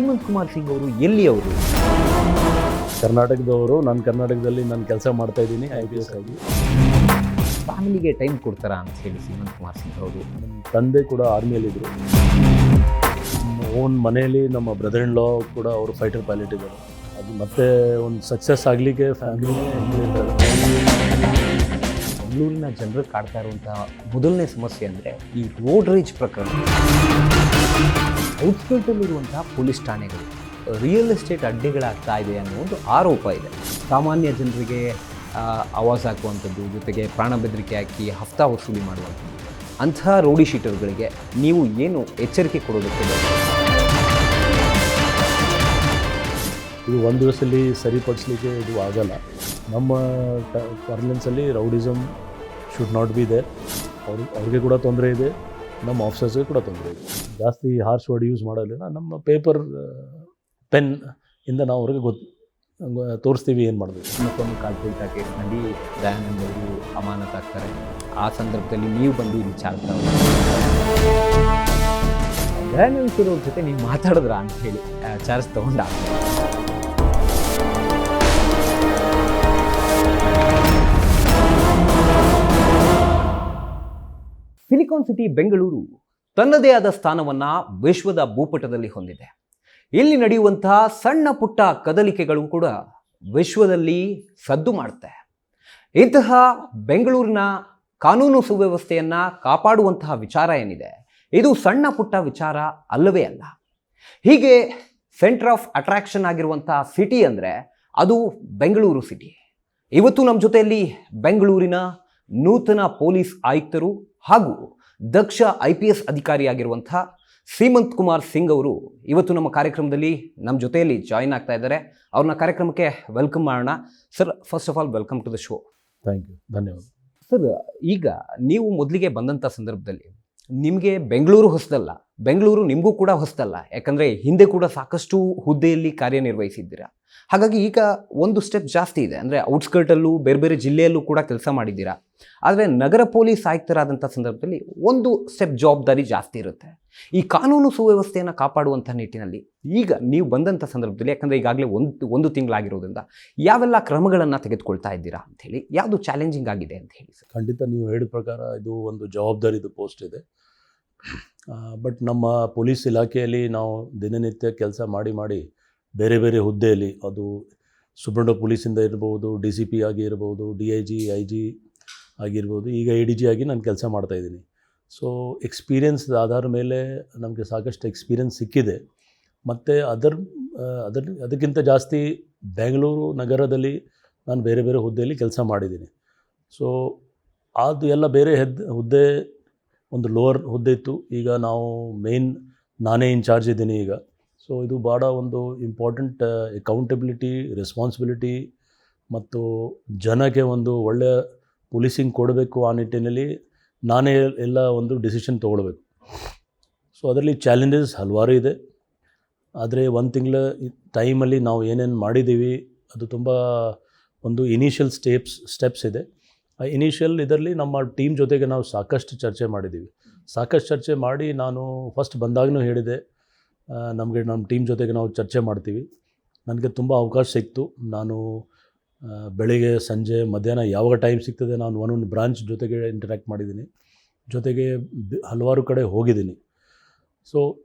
ಸೀಮಂತ್ ಕುಮಾರ್ ಸಿಂಗ್ ಅವರು ಎಲ್ಲಿಯವರು? ಕರ್ನಾಟಕದವರು. ನಾನು ಕರ್ನಾಟಕದಲ್ಲಿ ನಾನು ಕೆಲಸ ಮಾಡ್ತಾ ಇದ್ದೀನಿ IPS ಆಗಿ. ಫ್ಯಾಮಿಲಿಗೆ ಟೈಮ್ ಕೊಡ್ತಾರಾ ಅಂತ ಹೇಳಿ ಸೀಮಂತ್ ಕುಮಾರ್ ಸಿಂಗ್ ಅವರು? ನಮ್ಮ ತಂದೆ ಕೂಡ ಆರ್ಮಿಯಲ್ಲಿದ್ದರು. ಓನ್ ಮನೆಯಲ್ಲಿ ನಮ್ಮ ಬ್ರದರ್ ಇನ್ ಲಾ ಕೂಡ ಅವರು ಫೈಟರ್ ಪೈಲಟ್ ಇದ್ದಾರೆ. ಅದು ಮತ್ತೆ ಒಂದು ಸಕ್ಸಸ್ ಆಗಲಿಕ್ಕೆ ಫ್ಯಾಮಿಲಿನೇ ಇರ್ತಾರೆ. ಬೆಂಗಳೂರಿನ ಜನರು ಕಾಡ್ತಾ ಇರುವಂತಹ ಮೊದಲನೇ ಸಮಸ್ಯೆ ಅಂದರೆ ಈ ರೋಡ್ ರೇಜ್ ಪ್ರಕರಣ. ಔಟ್ಸ್ಕರ್ಟಲ್ಲಿರುವಂತಹ ಪೊಲೀಸ್ ಠಾಣೆಗಳು ರಿಯಲ್ ಎಸ್ಟೇಟ್ ಅಡ್ಡೆಗಳಾಗ್ತಾ ಇದೆ ಅನ್ನೋ ಒಂದು ಆರೋಪ ಇದೆ. ಸಾಮಾನ್ಯ ಜನರಿಗೆ ಆವಾಜ್ ಹಾಕುವಂಥದ್ದು, ಜೊತೆಗೆ ಪ್ರಾಣ ಬೆದರಿಕೆ ಹಾಕಿ ಹಫ್ತಾ ವಸೂಲಿ ಮಾಡುವಂಥದ್ದು, ಅಂತಹ ರೌಡಿ ಶೀಟರ್ಗಳಿಗೆ ನೀವು ಏನು ಎಚ್ಚರಿಕೆ ಕೊಡೋದಕ್ಕೆ? ಇದು ಒಂದು ದಿವಸದಲ್ಲಿ ಸರಿಪಡಿಸಲಿಕ್ಕೆ ಇದು ಆಗಲ್ಲ. ನಮ್ಮ ಪಾರ್ಲೆನ್ಸಲ್ಲಿ rowdyism should not be there. ಅವ್ರಿಗೆ ಕೂಡ ತೊಂದರೆ ಇದೆ, ನಮ್ಮ ಆಫೀಸರ್ಸ್ಗೆ ಕೂಡ ತೊಂದರೆ ಇದೆ. ಜಾಸ್ತಿ ಹಾರ್ಶ್ ವರ್ಡ್ ಯೂಸ್ ಮಾಡೋದ್ರಿಂದ ನಮ್ಮ ಪೇಪರ್ ಪೆನ್ ಇಂದ ನಾವು ಅವ್ರಿಗೆ ತೋರಿಸ್ತೀವಿ ಏನು ಮಾಡಬೇಕು. ಮತ್ತೊಂದು ಕಾಲ್ಪುಲ್ಟಾ ಕೇಸ್ನಲ್ಲಿ ದಯಾನಂದ್ ಅವರು ಅಮಾನತಾಗ್ತಾರೆ. ಆ ಸಂದರ್ಭದಲ್ಲಿ ನೀವು ಬಂದು ಇಲ್ಲಿ ವಿಚಾರ್ತಾ ದಯಾನಂದ್ ಸರ್ ಅವ್ರ ಜೊತೆ ನೀವು ಮಾತಾಡಿದ್ರ ಅಂತ ಹೇಳಿ ಚಾರ್ಜ್ ತೊಗೊಂಡ. ಸಿಲಿಕಾನ್ ಸಿಟಿ ಬೆಂಗಳೂರು ತನ್ನದೇ ಆದ ಸ್ಥಾನವನ್ನು ವಿಶ್ವದ ಭೂಪಟದಲ್ಲಿ ಹೊಂದಿದೆ. ಇಲ್ಲಿ ನಡೆಯುವಂತಹ ಸಣ್ಣ ಪುಟ್ಟ ಕದಲಿಕೆಗಳು ಕೂಡ ವಿಶ್ವದಲ್ಲಿ ಸದ್ದು ಮಾಡುತ್ತೆ. ಇಂತಹ ಬೆಂಗಳೂರಿನ ಕಾನೂನು ಸುವ್ಯವಸ್ಥೆಯನ್ನು ಕಾಪಾಡುವಂತಹ ವಿಚಾರ ಏನಿದೆ, ಇದು ಸಣ್ಣ ಪುಟ್ಟ ವಿಚಾರ ಅಲ್ಲವೇ ಅಲ್ಲ. ಹೀಗೆ ಸೆಂಟರ್ ಆಫ್ ಅಟ್ರಾಕ್ಷನ್ ಆಗಿರುವಂತಹ ಸಿಟಿ ಅಂದರೆ ಅದು ಬೆಂಗಳೂರು ಸಿಟಿ. ಇವತ್ತು ನಮ್ಮ ಜೊತೆಯಲ್ಲಿ ಬೆಂಗಳೂರಿನ ನೂತನ ಪೊಲೀಸ್ ಆಯುಕ್ತರು ಹಾಗೂ ದಕ್ಷ IPS ಅಧಿಕಾರಿಯಾಗಿರುವಂಥ ಸೀಮಂತ್ ಕುಮಾರ್ ಸಿಂಗ್ ಅವರು ಇವತ್ತು ನಮ್ಮ ಕಾರ್ಯಕ್ರಮದಲ್ಲಿ ನಮ್ಮ ಜೊತೆಯಲ್ಲಿ ಜಾಯಿನ್ ಆಗ್ತಾ ಇದ್ದಾರೆ. ಅವ್ರನ್ನ ಕಾರ್ಯಕ್ರಮಕ್ಕೆ ವೆಲ್ಕಮ್ ಮಾಡೋಣ. Sir, first of all welcome to the show. Thank you, ಧನ್ಯವಾದ. ಸರ್, ಈಗ ನೀವು ಮೊದಲಿಗೆ ಬಂದಂಥ ಸಂದರ್ಭದಲ್ಲಿ ನಿಮಗೆ ಬೆಂಗಳೂರು ಹೊಸದಲ್ಲ, ಬೆಂಗಳೂರು ನಿಮಗೂ ಕೂಡ ಹೊಸದಲ್ಲ. ಯಾಕಂದರೆ ಹಿಂದೆ ಕೂಡ ಸಾಕಷ್ಟು ಹುದ್ದೆಯಲ್ಲಿ ಕಾರ್ಯನಿರ್ವಹಿಸಿದ್ದೀರಾ. ಹಾಗಾಗಿ ಈಗ ಒಂದು ಸ್ಟೆಪ್ ಜಾಸ್ತಿ ಇದೆ. ಅಂದರೆ ಔಟ್ಸ್ಕರ್ಟಲ್ಲೂ ಬೇರೆ ಬೇರೆ ಜಿಲ್ಲೆಯಲ್ಲೂ ಕೂಡ ಕೆಲಸ ಮಾಡಿದ್ದೀರಾ. ಆದರೆ ನಗರ ಪೊಲೀಸ್ ಆಯುಕ್ತರಾದಂಥ ಸಂದರ್ಭದಲ್ಲಿ ಒಂದು ಸ್ಟೆಪ್ ಜವಾಬ್ದಾರಿ ಜಾಸ್ತಿ ಇರುತ್ತೆ. ಈ ಕಾನೂನು ಸುವ್ಯವಸ್ಥೆಯನ್ನು ಕಾಪಾಡುವಂಥ ನಿಟ್ಟಿನಲ್ಲಿ ಈಗ ನೀವು ಬಂದಂಥ ಸಂದರ್ಭದಲ್ಲಿ, ಯಾಕಂದರೆ ಈಗಾಗಲೇ ಒಂದು ತಿಂಗಳಾಗಿರೋದ್ರಿಂದ ಯಾವೆಲ್ಲ ಕ್ರಮಗಳನ್ನು ತೆಗೆದುಕೊಳ್ತಾ ಇದ್ದೀರಾ ಅಂಥೇಳಿ, ಯಾವುದು ಚಾಲೆಂಜಿಂಗ್ ಆಗಿದೆ ಅಂತ ಹೇಳಿ ಸರ್? ಖಂಡಿತ ನೀವು ಹೇಳಿದ ಪ್ರಕಾರ ಇದು ಒಂದು ಜವಾಬ್ದಾರಿದು ಪೋಸ್ಟ್ ಇದೆ. ಬಟ್ ನಮ್ಮ ಪೊಲೀಸ್ ಇಲಾಖೆಯಲ್ಲಿ ನಾವು ದಿನನಿತ್ಯ ಕೆಲಸ ಮಾಡಿ ಬೇರೆ ಬೇರೆ ಹುದ್ದೆಯಲ್ಲಿ, ಅದು ಸುಬ್ರಹ್ಮಣ್ಯ ಪೊಲೀಸಿಂದ ಇರ್ಬೋದು, DCP ಆಗಿ ಇರ್ಬೋದು, DIG IG ಆಗಿರ್ಬೋದು, ಈಗ ADG ಆಗಿ ನಾನು ಕೆಲಸ ಮಾಡ್ತಾಯಿದ್ದೀನಿ. ಸೊ ಎಕ್ಸ್ಪೀರಿಯನ್ಸ್ ಆಧಾರ ಮೇಲೆ ನಮಗೆ ಸಾಕಷ್ಟು ಎಕ್ಸ್ಪೀರಿಯನ್ಸ್ ಸಿಕ್ಕಿದೆ. ಮತ್ತು ಅದಕ್ಕಿಂತ ಜಾಸ್ತಿ ಬೆಂಗಳೂರು ನಗರದಲ್ಲಿ ನಾನು ಬೇರೆ ಬೇರೆ ಹುದ್ದೆಯಲ್ಲಿ ಕೆಲಸ ಮಾಡಿದ್ದೀನಿ. ಸೊ ಅದು ಎಲ್ಲ ಬೇರೆ ಹುದ್ದೆ, ಒಂದು ಲೋವರ್ ಹುದ್ದೆ ಇತ್ತು. ಈಗ ನಾವು ನಾನೇ ಇನ್ಚಾರ್ಜ್ ಇದ್ದೀನಿ ಈಗ. ಸೊ ಇದು ಭಾಳ ಒಂದು ಇಂಪಾರ್ಟೆಂಟ್ ಅಕೌಂಟಬಿಲಿಟಿ, ರೆಸ್ಪಾನ್ಸಿಬಿಲಿಟಿ ಮತ್ತು ಜನಕ್ಕೆ ಒಂದು ಒಳ್ಳೆಯ ಪೊಲೀಸಿಂಗ್ ಕೊಡಬೇಕು. ಆ ನಿಟ್ಟಿನಲ್ಲಿ ನಾನೇ ಎಲ್ಲ ಒಂದು ಡಿಸಿಷನ್ ತೊಗೊಳ್ಬೇಕು. ಸೊ ಅದರಲ್ಲಿ ಚಾಲೆಂಜಸ್ ಹಲವಾರು ಇದೆ. ಆದರೆ ಒಂದು ತಿಂಗಳ ಟೈಮಲ್ಲಿ ನಾವು ಏನೇನು ಮಾಡಿದ್ದೀವಿ ಅದು ತುಂಬ ಒಂದು ಇನಿಷಿಯಲ್ ಸ್ಟೆಪ್ಸ್ ಇದೆ. ಆ ಇನಿಷಿಯಲ್ ಇದರಲ್ಲಿ ನಮ್ಮ ಟೀಮ್ ಜೊತೆಗೆ ನಾವು ಸಾಕಷ್ಟು ಚರ್ಚೆ ಮಾಡಿದ್ದೀವಿ. ಸಾಕಷ್ಟು ಚರ್ಚೆ ಮಾಡಿ ನಾನು ಫಸ್ಟ್ ಬಂದಾಗಲೂ ಹೇಳಿದೆ, ನಮ್ಮ ಟೀಮ್ ಜೊತೆಗೆ ನಾವು ಚರ್ಚೆ ಮಾಡ್ತೀವಿ. ನನಗೆ ತುಂಬ ಅವಕಾಶ ಸಿಕ್ತು. ನಾನು ಬೆಳಿಗ್ಗೆ, ಸಂಜೆ, ಮಧ್ಯಾಹ್ನ ಯಾವಾಗ ಟೈಮ್ ಸಿಗ್ತದೆ ನಾನು ಒಂದೊಂದು ಬ್ರಾಂಚ್ ಜೊತೆಗೆ ಇಂಟರ್ಯಾಕ್ಟ್ ಮಾಡಿದ್ದೀನಿ, ಜೊತೆಗೆ ಹಲವಾರು ಕಡೆ ಹೋಗಿದ್ದೀನಿ. ಸೊ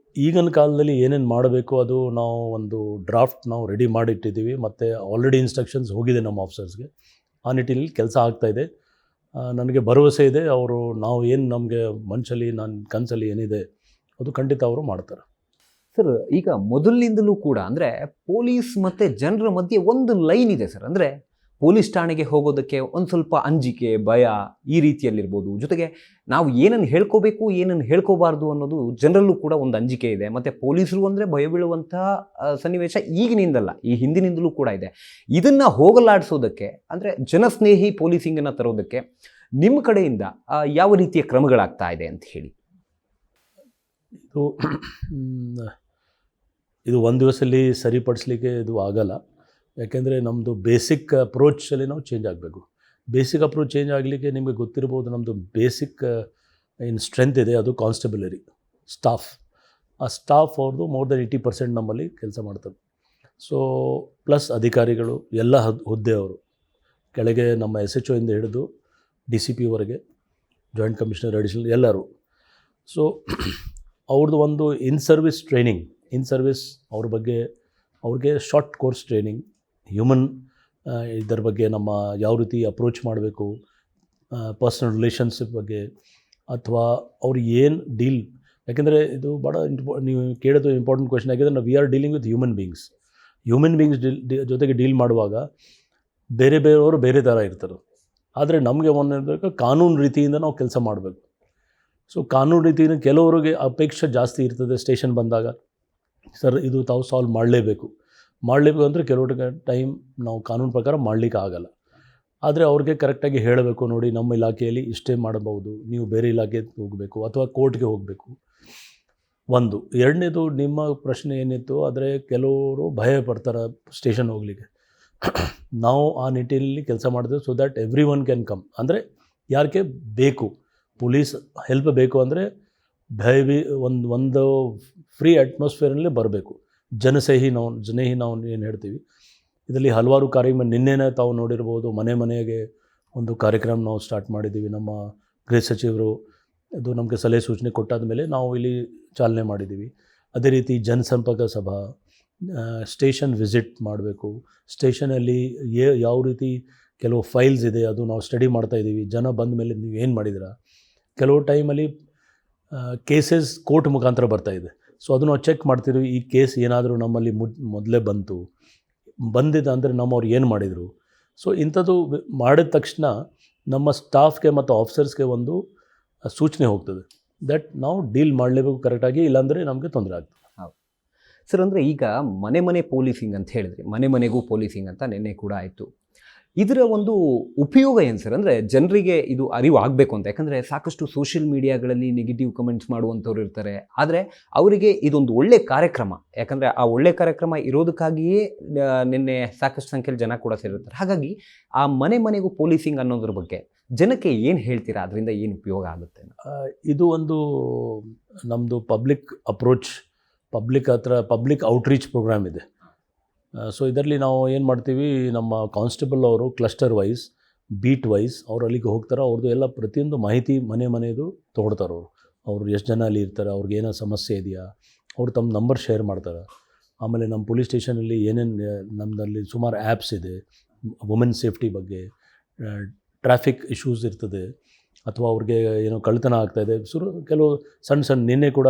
ಈಗಿನ ಕಾಲದಲ್ಲಿ ಏನೇನು ಮಾಡಬೇಕು ಅದು ನಾವು ಒಂದು ಡ್ರಾಫ್ಟ್ ನಾವು ರೆಡಿ ಮಾಡಿಟ್ಟಿದ್ದೀವಿ. ಮತ್ತು ಆಲ್ರೆಡಿ ಇನ್ಸ್ಟ್ರಕ್ಷನ್ಸ್ ಹೋಗಿದೆ ನಮ್ಮ ಆಫೀಸರ್ಸ್ಗೆ. ಆ ನಿಟ್ಟಿನಲ್ಲಿ ಕೆಲಸ ಆಗ್ತಾಯಿದೆ. ನನಗೆ ಭರವಸೆ ಇದೆ, ಅವರು ನಾವು ಏನು ನಮಗೆ ಮನಸ್ಸಲ್ಲಿ ಕನಸಲ್ಲಿ ಏನಿದೆ ಅದು ಖಂಡಿತ ಅವರು ಮಾಡ್ತಾರೆ. ಸರ್, ಈಗ ಮೊದಲಿನಿಂದಲೂ ಕೂಡ ಅಂದರೆ ಪೊಲೀಸ್ ಮತ್ತು ಜನರ ಮಧ್ಯೆ ಒಂದು ಲೈನ್ ಇದೆ ಸರ್. ಅಂದರೆ ಪೊಲೀಸ್ ಠಾಣೆಗೆ ಹೋಗೋದಕ್ಕೆ ಒಂದು ಸ್ವಲ್ಪ ಅಂಜಿಕೆ, ಭಯ ಈ ರೀತಿಯಲ್ಲಿರ್ಬೋದು. ಜೊತೆಗೆ ನಾವು ಏನನ್ನು ಹೇಳ್ಕೋಬೇಕು, ಏನನ್ನು ಹೇಳ್ಕೋಬಾರ್ದು ಅನ್ನೋದು ಜನರಲ್ಲೂ ಕೂಡ ಒಂದು ಅಂಜಿಕೆ ಇದೆ. ಮತ್ತು ಪೊಲೀಸರು ಅಂದರೆ ಭಯ ಬೀಳುವಂಥ ಸನ್ನಿವೇಶ ಈಗಿನಿಂದಲ್ಲ, ಈ ಹಿಂದಿನಿಂದಲೂ ಕೂಡ ಇದೆ. ಇದನ್ನು ಹೋಗಲಾಡಿಸೋದಕ್ಕೆ, ಅಂದರೆ ಜನಸ್ನೇಹಿ ಪೊಲೀಸಿಂಗನ್ನು ತರೋದಕ್ಕೆ ನಿಮ್ಮ ಕಡೆಯಿಂದ ಯಾವ ರೀತಿಯ ಕ್ರಮಗಳಾಗ್ತಾ ಇದೆ ಅಂತ ಹೇಳಿ? ಇದು ಒಂದು ದಿವಸದಲ್ಲಿ ಸರಿಪಡಿಸಲಿಕ್ಕೆ ಇದು ಆಗಲ್ಲ. ಯಾಕೆಂದರೆ ನಮ್ಮದು ಬೇಸಿಕ್ ಅಪ್ರೋಚಲ್ಲಿ ನಾವು ಚೇಂಜ್ ಆಗಬೇಕು. ಬೇಸಿಕ್ ಅಪ್ರೋಚ್ ಚೇಂಜ್ ಆಗಲಿಕ್ಕೆ ನಿಮಗೆ ಗೊತ್ತಿರ್ಬೋದು, ನಮ್ಮದು ಬೇಸಿಕ್ ಏನು ಸ್ಟ್ರೆಂತ್ ಇದೆ ಅದು ಕಾನ್ಸ್ಟೇಬಲರಿ ಸ್ಟಾಫ್. ಆ ಸ್ಟಾಫ್ ಅವ್ರದ್ದು ಮೋರ್ ದೆನ್ 80% ನಮ್ಮಲ್ಲಿ ಕೆಲಸ ಮಾಡ್ತಾರೆ. ಸೊ ಪ್ಲಸ್ ಅಧಿಕಾರಿಗಳು ಎಲ್ಲ ಹುದ್ದೆಯವರು ಕೆಳಗೆ ನಮ್ಮ SHO ಇಂದ ಹಿಡಿದು DCP ವರೆಗೆ, ಜಾಯಿಂಟ್ ಕಮಿಷನರ್, ಅಡಿಷನಲ್ ಎಲ್ಲರೂ. ಸೊ ಅವ್ರದ್ದು ಒಂದು ಇನ್ ಸರ್ವಿಸ್ ಅವ್ರ ಬಗ್ಗೆ ಅವ್ರಿಗೆ ಶಾರ್ಟ್ ಕೋರ್ಸ್ ಟ್ರೈನಿಂಗ್, ಹ್ಯೂಮನ್ ಇದರ ಬಗ್ಗೆ ನಮ್ಮ ಯಾವ ರೀತಿ ಅಪ್ರೋಚ್ ಮಾಡಬೇಕು, ಪರ್ಸ್ನಲ್ ರಿಲೇಷನ್ಶಿಪ್ ಬಗ್ಗೆ, ಅಥವಾ ಅವ್ರು ಏನು ಡೀಲ್, ಯಾಕೆಂದರೆ ಇದು ಭಾಳ ನೀವು ಕೇಳೋದು ಇಂಪಾರ್ಟೆಂಟ್ ಕ್ವೆಶನ್. ಯಾಕೆಂದರೆ ನಾವು we are dealing with human beings ಜೊತೆಗೆ ಡೀಲ್ ಮಾಡುವಾಗ ಬೇರೆಯವರು ಬೇರೆ ಥರ ಇರ್ತಾರೆ. ಆದರೆ ನಮಗೆ ಒಂದು ಕಾನೂನು ರೀತಿಯಿಂದ ನಾವು ಕೆಲಸ ಮಾಡಬೇಕು. ಸೊ ಕಾನೂನು ರೀತಿಯಿಂದ ಕೆಲವರಿಗೆ ಅಪೇಕ್ಷೆ ಜಾಸ್ತಿ ಇರ್ತದೆ. ಸ್ಟೇಷನ್ ಬಂದಾಗ ಸರ್ ಇದು ತಾವು ಸಾಲ್ವ್ ಮಾಡಲೇಬೇಕು ಅಂದರೆ ಕೆಲವ್ರಿಗೆ ಟೈಮ್ ನಾವು ಕಾನೂನು ಪ್ರಕಾರ ಮಾಡಲಿಕ್ಕೆ ಆಗಲ್ಲ. ಆದರೆ ಅವ್ರಿಗೆ ಕರೆಕ್ಟಾಗಿ ಹೇಳಬೇಕು, ನೋಡಿ ನಮ್ಮ ಇಲಾಖೆಯಲ್ಲಿ ಇಷ್ಟೇ ಮಾಡಬಹುದು, ನೀವು ಬೇರೆ ಇಲಾಖೆಗೆ ಹೋಗಬೇಕು ಅಥವಾ ಕೋರ್ಟ್ಗೆ ಹೋಗಬೇಕು. ಒಂದು. ಎರಡನೇದು, ನಿಮ್ಮ ಪ್ರಶ್ನೆ ಏನಿತ್ತು, ಆದರೆ ಕೆಲವರು ಭಯ ಪಡ್ತಾರೆ ಸ್ಟೇಷನ್ ಹೋಗಲಿಕ್ಕೆ. ನಾವು ಆ ನಿಟ್ಟಿನಲ್ಲಿ ಕೆಲಸ ಮಾಡಿದ್ವಿ so that every one can come. ಅಂದರೆ ಯಾರಿಗೆ ಬೇಕು ಪೊಲೀಸ್ ಹೆಲ್ಪ್ ಬೇಕು ಅಂದರೆ ಒಂದು ಫ್ರೀ ಅಟ್ಮಾಸ್ಫಿಯರಲ್ಲಿ ಬರಬೇಕು. ಜನಸ್ನೇಹಿ ನಾವು ಏನು ಹೇಳ್ತೀವಿ. ಇದರಲ್ಲಿ ಹಲವಾರು ಕಾರ್ಯಕ್ರಮ, ನಿನ್ನೆನೇ ತಾವು ನೋಡಿರ್ಬೋದು, ಮನೆಗೆ ಒಂದು ಕಾರ್ಯಕ್ರಮ ನಾವು ಸ್ಟಾರ್ಟ್ ಮಾಡಿದ್ದೀವಿ. ನಮ್ಮ ಗೃಹ ಸಚಿವರು ಅದು ನಮಗೆ ಸಲಹೆ ಸೂಚನೆ ಕೊಟ್ಟಾದ ಮೇಲೆ ನಾವು ಇಲ್ಲಿ ಚಾಲನೆ ಮಾಡಿದ್ದೀವಿ. ಅದೇ ರೀತಿ ಜನಸಂಪರ್ಕ ಸಭಾ, ಸ್ಟೇಷನ್ ವಿಸಿಟ್ ಮಾಡಬೇಕು. ಸ್ಟೇಷನಲ್ಲಿ ಯಾವ ರೀತಿ ಕೆಲವು ಫೈಲ್ಸ್ ಇದೆ ಅದು ನಾವು ಸ್ಟಡಿ ಮಾಡ್ತಾಯಿದ್ದೀವಿ. ಜನ ಬಂದ ಮೇಲೆ ನೀವು ಏನು ಮಾಡಿದಿರಾ, ಕೆಲವು ಟೈಮಲ್ಲಿ ಕೇಸಸ್ ಕೋರ್ಟ್ ಮುಖಾಂತರ ಬರ್ತಾಯಿದೆ. ಸೊ ಅದು ನಾವು ಚೆಕ್ ಮಾಡ್ತಿದ್ದೀವಿ. ಈ ಕೇಸ್ ಏನಾದರೂ ನಮ್ಮಲ್ಲಿ ಮೊದಲೇ ಬಂದಿದೆ ಅಂದರೆ ನಮ್ಮವ್ರು ಏನು ಮಾಡಿದರು. ಸೊ ಇಂಥದ್ದು ಮಾಡಿದ ತಕ್ಷಣ ನಮ್ಮ ಸ್ಟಾಫ್ಗೆ ಮತ್ತು ಆಫೀಸರ್ಸ್ಗೆ ಒಂದು ಸೂಚನೆ ಹೋಗ್ತದೆ ದಟ್ ನಾವು ಡೀಲ್ ಮಾಡಲೇಬೇಕು ಕರೆಕ್ಟಾಗಿ, ಇಲ್ಲಾಂದರೆ ನಮಗೆ ತೊಂದರೆ ಆಗ್ತದೆ. ಹೌದು ಸರ್. ಅಂದರೆ ಈಗ ಮನೆ ಪೊಲೀಸಿಂಗ್ ಅಂತ ಹೇಳಿದ್ರಿ, ಮನೆಗೂ ಪೊಲೀಸಿಂಗ್ ಅಂತ ನಿನ್ನೆ ಕೂಡ ಆಯಿತು. ಇದರ ಒಂದು ಉಪಯೋಗ ಏನು ಸರ್? ಅಂದರೆ ಜನರಿಗೆ ಇದು ಅರಿವು ಆಗಬೇಕು ಅಂತ. ಯಾಕಂದರೆ ಸಾಕಷ್ಟು ಸೋಷಿಯಲ್ ಮೀಡಿಯಾಗಳಲ್ಲಿ ನೆಗೆಟಿವ್ ಕಮೆಂಟ್ಸ್ ಮಾಡುವಂಥವ್ರು ಇರ್ತಾರೆ. ಆದರೆ ಅವರಿಗೆ ಇದೊಂದು ಒಳ್ಳೆ ಕಾರ್ಯಕ್ರಮ, ಯಾಕಂದರೆ ಆ ಒಳ್ಳೆ ಕಾರ್ಯಕ್ರಮ ಇರೋದಕ್ಕಾಗಿಯೇ ನಿನ್ನೆ ಸಾಕಷ್ಟು ಸಂಖ್ಯೆಯಲ್ಲಿ ಜನ ಕೂಡ ಸೇರಿರ್ತಾರೆ. ಹಾಗಾಗಿ ಆ ಮನೆಗೂ ಪೊಲೀಸಿಂಗ್ ಅನ್ನೋದ್ರ ಬಗ್ಗೆ ಜನಕ್ಕೆ ಏನು ಹೇಳ್ತೀರಾ? ಅದರಿಂದ ಏನು ಉಪಯೋಗ ಆಗುತ್ತೆ? ಇದು ಒಂದು ನಮ್ಮದು ಪಬ್ಲಿಕ್ ಔಟ್ರೀಚ್ ಪ್ರೋಗ್ರಾಮ್ ಇದೆ. ಸೊ ಇದರಲ್ಲಿ ನಾವು ಏನು ಮಾಡ್ತೀವಿ, ನಮ್ಮ ಕಾನ್ಸ್ಟೇಬಲ್ ಅವರು ಕ್ಲಸ್ಟರ್ ವೈಸ್, ಬೀಟ್ ವೈಸ್ ಅವ್ರು ಅಲ್ಲಿಗೆ ಹೋಗ್ತಾರೆ. ಅವ್ರದ್ದು ಎಲ್ಲ ಪ್ರತಿಯೊಂದು ಮಾಹಿತಿ ಮನೆಯದು ತೊಗೊಳ್ತಾರೆ. ಅವರು ಎಷ್ಟು ಜನ ಅಲ್ಲಿ ಇರ್ತಾರೆ, ಅವ್ರಿಗೆ ಏನೋ ಸಮಸ್ಯೆ ಇದೆಯಾ, ಅವರು ತಮ್ಮ ನಂಬರ್ ಶೇರ್ ಮಾಡ್ತಾರೆ. ಆಮೇಲೆ ನಮ್ಮ ಪೊಲೀಸ್ ಸ್ಟೇಷನಲ್ಲಿ ನಮ್ಮದಲ್ಲಿ ಸುಮಾರು ಆ್ಯಪ್ಸ್ ಇದೆ ವುಮೆನ್ ಸೇಫ್ಟಿ ಬಗ್ಗೆ, ಟ್ರಾಫಿಕ್ ಇಶ್ಯೂಸ್ ಇರ್ತದೆ, ಅಥವಾ ಅವ್ರಿಗೆ ಏನೋ ಕಳ್ಳತನ ಆಗ್ತಾಯಿದೆ. ಕೆಲವು ಸಣ್ಣ ನಿನ್ನೆ ಕೂಡ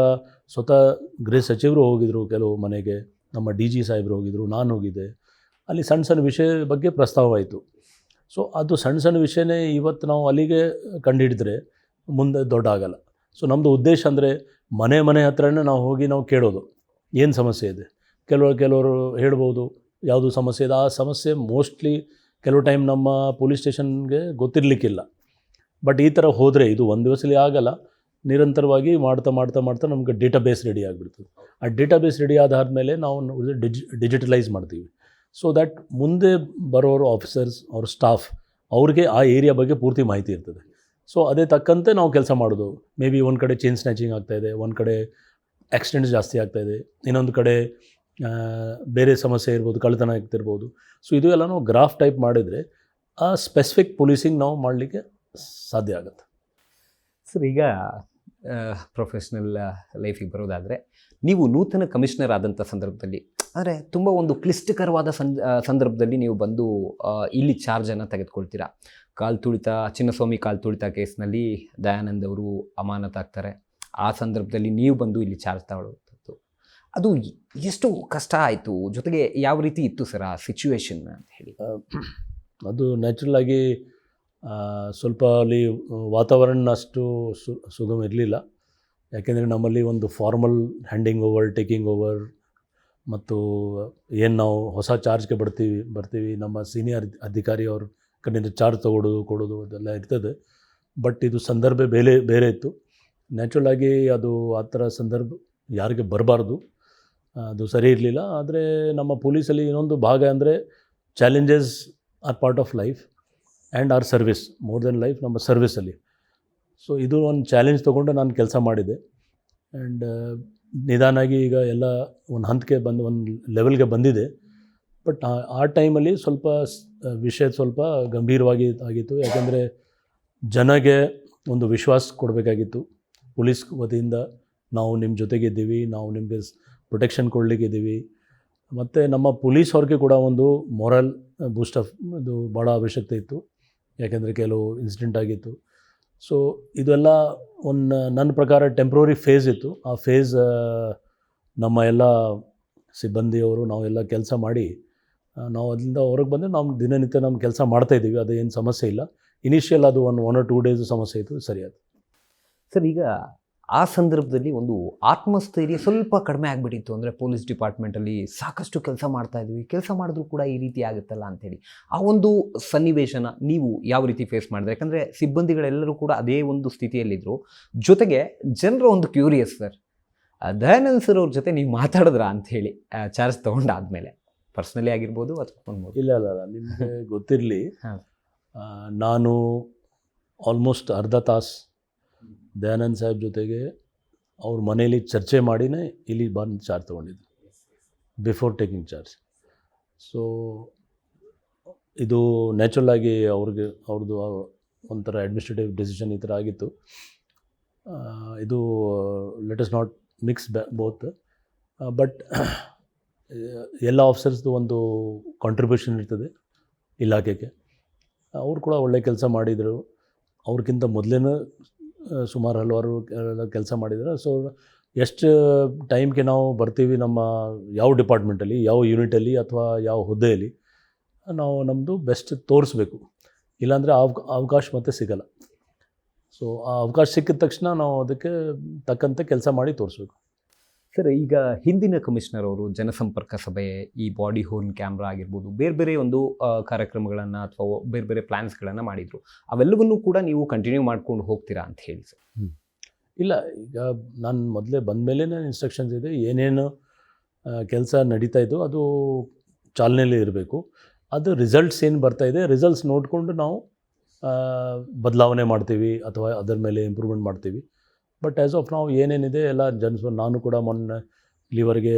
ಸ್ವತಃ ಗೃಹ ಸಚಿವರು ಹೋಗಿದ್ದರು ಕೆಲವು ಮನೆಗೆ, ನಮ್ಮ DG ಸಾಹೇಬರು ಹೋಗಿದ್ದರು, ನಾನು ಹೋಗಿದ್ದೆ. ಅಲ್ಲಿ ಸಣ್ಣ ವಿಷಯ ಬಗ್ಗೆ ಪ್ರಸ್ತಾವವಾಯಿತು. ಸೊ ಅದು ಸಣ್ಣ ವಿಷಯನೇ ಇವತ್ತು ನಾವು ಅಲ್ಲಿಗೆ ಕಂಡುಹಿಡಿದ್ರೆ ಮುಂದೆ ದೊಡ್ಡ ಆಗಲ್ಲ. ಸೊ ನಮ್ಮದು ಉದ್ದೇಶ ಅಂದರೆ ಮನೆ ಹತ್ರನೇ ನಾವು ಹೋಗಿ ನಾವು ಕೇಳೋದು ಏನು ಸಮಸ್ಯೆ ಇದೆ. ಕೆಲವರು ಹೇಳ್ಬೋದು ಯಾವುದು ಸಮಸ್ಯೆ ಇದೆ. ಆ ಸಮಸ್ಯೆ ಮೋಸ್ಟ್ಲಿ ಕೆಲವು ಟೈಮ್ ನಮ್ಮ ಪೊಲೀಸ್ ಸ್ಟೇಷನ್ಗೆ ಗೊತ್ತಿರಲಿಕ್ಕಿಲ್ಲ. ಬಟ್ ಈ ಥರ ಹೋದರೆ ಇದು ಒಂದು ದಿವಸದಲ್ಲಿ ಆಗಲ್ಲ. ನಿರಂತರವಾಗಿ ಮಾಡ್ತಾ ನಮಗೆ ಡೇಟಾಬೇಸ್ ರೆಡಿ ಆಗಿಬಿಡ್ತದೆ. ಆ ಡೇಟಾಬೇಸ್ ರೆಡಿ ಆದಾದ್ಮೇಲೆ ನಾವು ಡಿಜಿಟಲೈಸ್ ಮಾಡ್ತೀವಿ. ಸೊ ದ್ಯಾಟ್ ಮುಂದೆ ಬರೋರು ಆಫೀಸರ್ಸ್, ಅವ್ರ ಸ್ಟಾಫ್, ಅವ್ರಿಗೆ ಆ ಏರಿಯಾ ಬಗ್ಗೆ ಪೂರ್ತಿ ಮಾಹಿತಿ ಇರ್ತದೆ. ಸೊ ಅದೇ ತಕ್ಕಂತೆ ನಾವು ಕೆಲಸ ಮಾಡೋದು. ಮೇ ಬಿ ಒಂದು ಕಡೆ ಚೈನ್ ಸ್ನ್ಯಾಚಿಂಗ್ ಆಗ್ತಾಯಿದೆ, ಒಂದು ಕಡೆ ಆಕ್ಸಿಡೆಂಟ್ಸ್ ಜಾಸ್ತಿ ಆಗ್ತಾಯಿದೆ, ಇನ್ನೊಂದು ಕಡೆ ಬೇರೆ ಸಮಸ್ಯೆ ಇರ್ಬೋದು, ಕಳ್ಳತನ ಆಗ್ತಿರ್ಬೋದು. ಸೊ ಇದು ಎಲ್ಲ ನಾವು ಗ್ರಾಫ್ ಟೈಪ್ ಮಾಡಿದರೆ ಆ ಸ್ಪೆಸಿಫಿಕ್ ಪೊಲೀಸಿಂಗ್ ನಾವು ಮಾಡಲಿಕ್ಕೆ ಸಾಧ್ಯ ಆಗುತ್ತೆ. ಸರ್, ಈಗ ಪ್ರೊಫೆಷ್ನಲ್ ಲೈಫಿಗೆ ಬರೋದಾದರೆ, ನೀವು ನೂತನ ಕಮಿಷನರ್ ಆದಂಥ ಸಂದರ್ಭದಲ್ಲಿ, ಅಂದರೆ ತುಂಬ ಒಂದು ಕ್ಲಿಷ್ಟಕರವಾದ ಸಂದರ್ಭದಲ್ಲಿ ನೀವು ಬಂದು ಇಲ್ಲಿ ಚಾರ್ಜನ್ನು ತೆಗೆದುಕೊಳ್ತೀರಾ. ಚಿನ್ನಸ್ವಾಮಿ ಕಾಲು ತುಳಿತ ಕೇಸ್ನಲ್ಲಿ ದಯಾನಂದ್ ಅವರು ಅಮಾನತಾಗ್ತಾರೆ. ಆ ಸಂದರ್ಭದಲ್ಲಿ ನೀವು ಬಂದು ಇಲ್ಲಿ ಚಾರ್ಜ್ ತಗೊಳ್ಳುವಂಥದ್ದು, ಅದು ಎಷ್ಟು ಕಷ್ಟ ಆಯಿತು, ಜೊತೆಗೆ ಯಾವ ರೀತಿ ಇತ್ತು ಸರ್ ಆ ಸಿಚುವೇಶನ್ ಅಂತ ಹೇಳಿ? ಅದು ನ್ಯಾಚುರಲ್ ಆಗಿ ಸ್ವಲ್ಪ ಅಲ್ಲಿ ವಾತಾವರಣ ಅಷ್ಟು ಸುಗಮ ಇರಲಿಲ್ಲ. ಯಾಕೆಂದರೆ ನಮ್ಮಲ್ಲಿ ಒಂದು formal handing over, taking over, ಮತ್ತು ಏನು ನಾವು ಹೊಸ ಚಾರ್ಜ್ಗೆ ಬರ್ತೀವಿ ನಮ್ಮ ಸೀನಿಯರ್ ಅಧಿಕಾರಿ ಅವ್ರ ಕಡೆಯಿಂದ ಚಾರ್ಜ್ ಕೊಡೋದು ಅದೆಲ್ಲ ಇರ್ತದೆ. ಬಟ್ ಇದು ಸಂದರ್ಭ ಬೇರೆ ಇತ್ತು. ನ್ಯಾಚುರಲ್ ಆಗಿ ಅದು ಆ ಥರ ಸಂದರ್ಭ ಯಾರಿಗೆ ಬರಬಾರ್ದು, ಅದು ಸರಿ ಇರಲಿಲ್ಲ. ಆದರೆ ನಮ್ಮ ಪೊಲೀಸಲ್ಲಿ ಇನ್ನೊಂದು ಭಾಗ ಅಂದರೆ challenges are part of life and our service, more than life, ನಮ್ಮ ಸರ್ವಿಸಲ್ಲಿ. ಸೊ ಇದು ಒಂದು ಚಾಲೆಂಜ್ ತೊಗೊಂಡು ನಾನು ಕೆಲಸ ಮಾಡಿದೆ. ಆ್ಯಂಡ್ ನಿಧಾನಾಗಿ ಈಗ ಎಲ್ಲ ಒಂದು ಹಂತಕ್ಕೆ ಒಂದು ಲೆವೆಲ್ಗೆ ಬಂದಿದೆ. ಬಟ್ ಆ ಟೈಮಲ್ಲಿ ಸ್ವಲ್ಪ ವಿಷಯ ಸ್ವಲ್ಪ ಗಂಭೀರವಾಗಿ ಆಗಿತ್ತು. ಯಾಕೆಂದರೆ ಜನಗೆ ಒಂದು ವಿಶ್ವಾಸ ಕೊಡಬೇಕಾಗಿತ್ತು. ಪೊಲೀಸ್ ವತಿಯಿಂದ ನಾವು ನಿಮ್ಮ ಜೊತೆಗಿದ್ದೀವಿ, ನಾವು ನಿಮಗೆ ಪ್ರೊಟೆಕ್ಷನ್ ಕೊಡಲಿಕ್ಕಿದ್ದೀವಿ. ಮತ್ತು ನಮ್ಮ ಪೊಲೀಸ್ ಅವ್ರಿಗೆ ಕೂಡ ಒಂದು ಮೊರಲ್ ಬೂಸ್ಟ್ ಅಪ್ ಇದು ಭಾಳ ಅವಶ್ಯಕತೆ ಇತ್ತು. ಯಾಕೆಂದರೆ ಕೆಲವು ಇನ್ಸಿಡೆಂಟ್ ಆಗಿತ್ತು. ಸೊ ಇದೆಲ್ಲ ನನ್ನ ಪ್ರಕಾರ ಟೆಂಪ್ರರಿ ಫೇಸ್ ಇತ್ತು. ಆ ಫೇಸ್ ನಮ್ಮ ಎಲ್ಲ ಸಿಬ್ಬಂದಿಯವರು ನಾವೆಲ್ಲ ಕೆಲಸ ಮಾಡಿ ನಾವು ಅದರಿಂದ ಹೊರಗೆ ಬಂದರೆ ನಾವು ದಿನನಿತ್ಯ ನಮ್ಮ ಕೆಲಸ ಮಾಡ್ತಾಯಿದ್ದೀವಿ. ಅದೇನು ಸಮಸ್ಯೆ ಇಲ್ಲ. ಇನಿಷಿಯಲ್ ಅದು 1 or 2 days ಸಮಸ್ಯೆ ಇತ್ತು, ಸರಿಯಾದ. ಸರ್, ಈಗ ಆ ಸಂದರ್ಭದಲ್ಲಿ ಒಂದು ಆತ್ಮಸ್ಥೈರ್ಯ ಸ್ವಲ್ಪ ಕಡಿಮೆ ಆಗಿಬಿಟ್ಟಿತ್ತು. ಅಂದರೆ ಪೊಲೀಸ್ ಡಿಪಾರ್ಟ್ಮೆಂಟಲ್ಲಿ ಸಾಕಷ್ಟು ಕೆಲಸ ಮಾಡ್ತಾ ಇದ್ವಿ, ಕೆಲಸ ಮಾಡಿದ್ರೂ ಕೂಡ ಈ ರೀತಿ ಆಗುತ್ತಲ್ಲ ಅಂಥೇಳಿ ಆ ಒಂದು ಸನ್ನಿವೇಶನ ನೀವು ಯಾವ ರೀತಿ ಫೇಸ್ ಮಾಡಿದ್ರೆ? ಯಾಕಂದರೆ ಸಿಬ್ಬಂದಿಗಳೆಲ್ಲರೂ ಕೂಡ ಅದೇ ಒಂದು ಸ್ಥಿತಿಯಲ್ಲಿದ್ದರು. ಜೊತೆಗೆ ಜನರ ಒಂದು ಕ್ಯೂರಿಯಸ್ ಸರ್, ದಯಾನಂದ್ ಸರ್ ಅವ್ರ ಜೊತೆ ನೀವು ಮಾತಾಡಿದ್ರಾ ಅಂಥೇಳಿ ಚಾರ್ಜ್ ತೊಗೊಂಡಾದ್ಮೇಲೆ, ಪರ್ಸ್ನಲಿ ಆಗಿರ್ಬೋದು ಅಥವಾ ಇಲ್ಲ ನಿಮಗೆ ಗೊತ್ತಿರಲಿ, ಹಾಂ, ನಾನು ಆಲ್ಮೋಸ್ಟ್ ಅರ್ಧ ತಾಸು ದಯಾನಂದ್ ಸಾಹೇಬ್ ಜೊತೆಗೆ ಅವ್ರ ಮನೇಲಿ ಚರ್ಚೆ ಮಾಡಿನೇ ಇಲ್ಲಿ ಬಂದು ಚಾರ್ಜ್ ತೊಗೊಂಡಿದ್ದು, ಬಿಫೋರ್ ಟೇಕಿಂಗ್ ಚಾರ್ಜ್. ಸೊ ಇದು ನ್ಯಾಚುರಲ್ ಆಗಿ ಅವ್ರದ್ದು ಒಂಥರ ಅಡ್ಮಿನಿಸ್ಟ್ರೇಟಿವ್ ಡಿಸಿಷನ್ ಈ ಥರ ಆಗಿತ್ತು. ಇದು let us not mix both. But ಎಲ್ಲ ಆಫೀಸರ್ಸ್ದು ಒಂದು ಕಾಂಟ್ರಿಬ್ಯೂಷನ್ ಇರ್ತದೆ ಇಲಾಖೆಗೆ. ಅವ್ರು ಕೂಡ ಒಳ್ಳೆ ಕೆಲಸ ಮಾಡಿದರು. ಅವ್ರಿಗಿಂತ ಮೊದಲೇ ಸುಮಾರು ಹಲವಾರು ಕೆಲಸ ಮಾಡಿದ್ದಾರೆ. ಸೊ ಎಷ್ಟು ಟೈಮ್ಗೆ ನಾವು ಬರ್ತೀವಿ ನಮ್ಮ ಯಾವ ಡಿಪಾರ್ಟ್ಮೆಂಟಲ್ಲಿ, ಯಾವ ಯೂನಿಟಲ್ಲಿ ಅಥವಾ ಯಾವ ಹುದ್ದೆಯಲ್ಲಿ ನಾವು ನಮ್ಮದು ಬೆಸ್ಟ್ ತೋರಿಸ್ಬೇಕು. ಇಲ್ಲಾಂದರೆ ಅವಕಾಶ ಮತ್ತೆ ಸಿಗಲ್ಲ. ಸೊ ಆ ಅವಕಾಶ ಸಿಕ್ಕಿದ ತಕ್ಷಣ ನಾವು ಅದಕ್ಕೆ ತಕ್ಕಂತೆ ಕೆಲಸ ಮಾಡಿ ತೋರಿಸ್ಬೇಕು. ಸರ್, ಈಗ ಹಿಂದಿನ ಕಮಿಷನರ್ ಅವರು ಜನಸಂಪರ್ಕ ಸಭೆ, ಈ ಬಾಡಿ ಹೋರ್ನ್ ಕ್ಯಾಮ್ರಾ ಆಗಿರ್ಬೋದು, ಬೇರೆ ಬೇರೆ ಒಂದು ಕಾರ್ಯಕ್ರಮಗಳನ್ನು ಅಥವಾ ಬೇರೆ ಬೇರೆ ಪ್ಲ್ಯಾನ್ಸ್ಗಳನ್ನು ಮಾಡಿದರು. ಅವೆಲ್ಲವನ್ನೂ ಕೂಡ ನೀವು ಕಂಟಿನ್ಯೂ ಮಾಡ್ಕೊಂಡು ಹೋಗ್ತೀರಾ ಅಂತ ಹೇಳಿ ಸರ್? ಇಲ್ಲ, ಈಗ ನಾನು ಮೊದಲೇ ಬಂದ ಮೇಲೇ ಇನ್ಸ್ಟ್ರಕ್ಷನ್ಸ್ ಇದೆ. ಏನೇನು ಕೆಲಸ ನಡೀತಾ ಇದ್ದು ಅದು ಚಾಲನೆಯಲ್ಲಿ ಇರಬೇಕು. ಅದು ರಿಸಲ್ಟ್ಸ್ ಏನು ಬರ್ತಾಯಿದೆ, ರಿಸಲ್ಟ್ಸ್ ನೋಡಿಕೊಂಡು ನಾವು ಬದಲಾವಣೆ ಮಾಡ್ತೀವಿ ಅಥವಾ ಅದರ ಮೇಲೆ ಇಂಪ್ರೂವ್ಮೆಂಟ್ ಮಾಡ್ತೀವಿ. ಬಟ್ ಆ್ಯಸ್ ಆಫ್ ನಾವು ಏನೇನಿದೆ ಎಲ್ಲ ನಾನು ಕೂಡ ಮೊನ್ನೆ ಇಲ್ಲಿವರೆಗೆ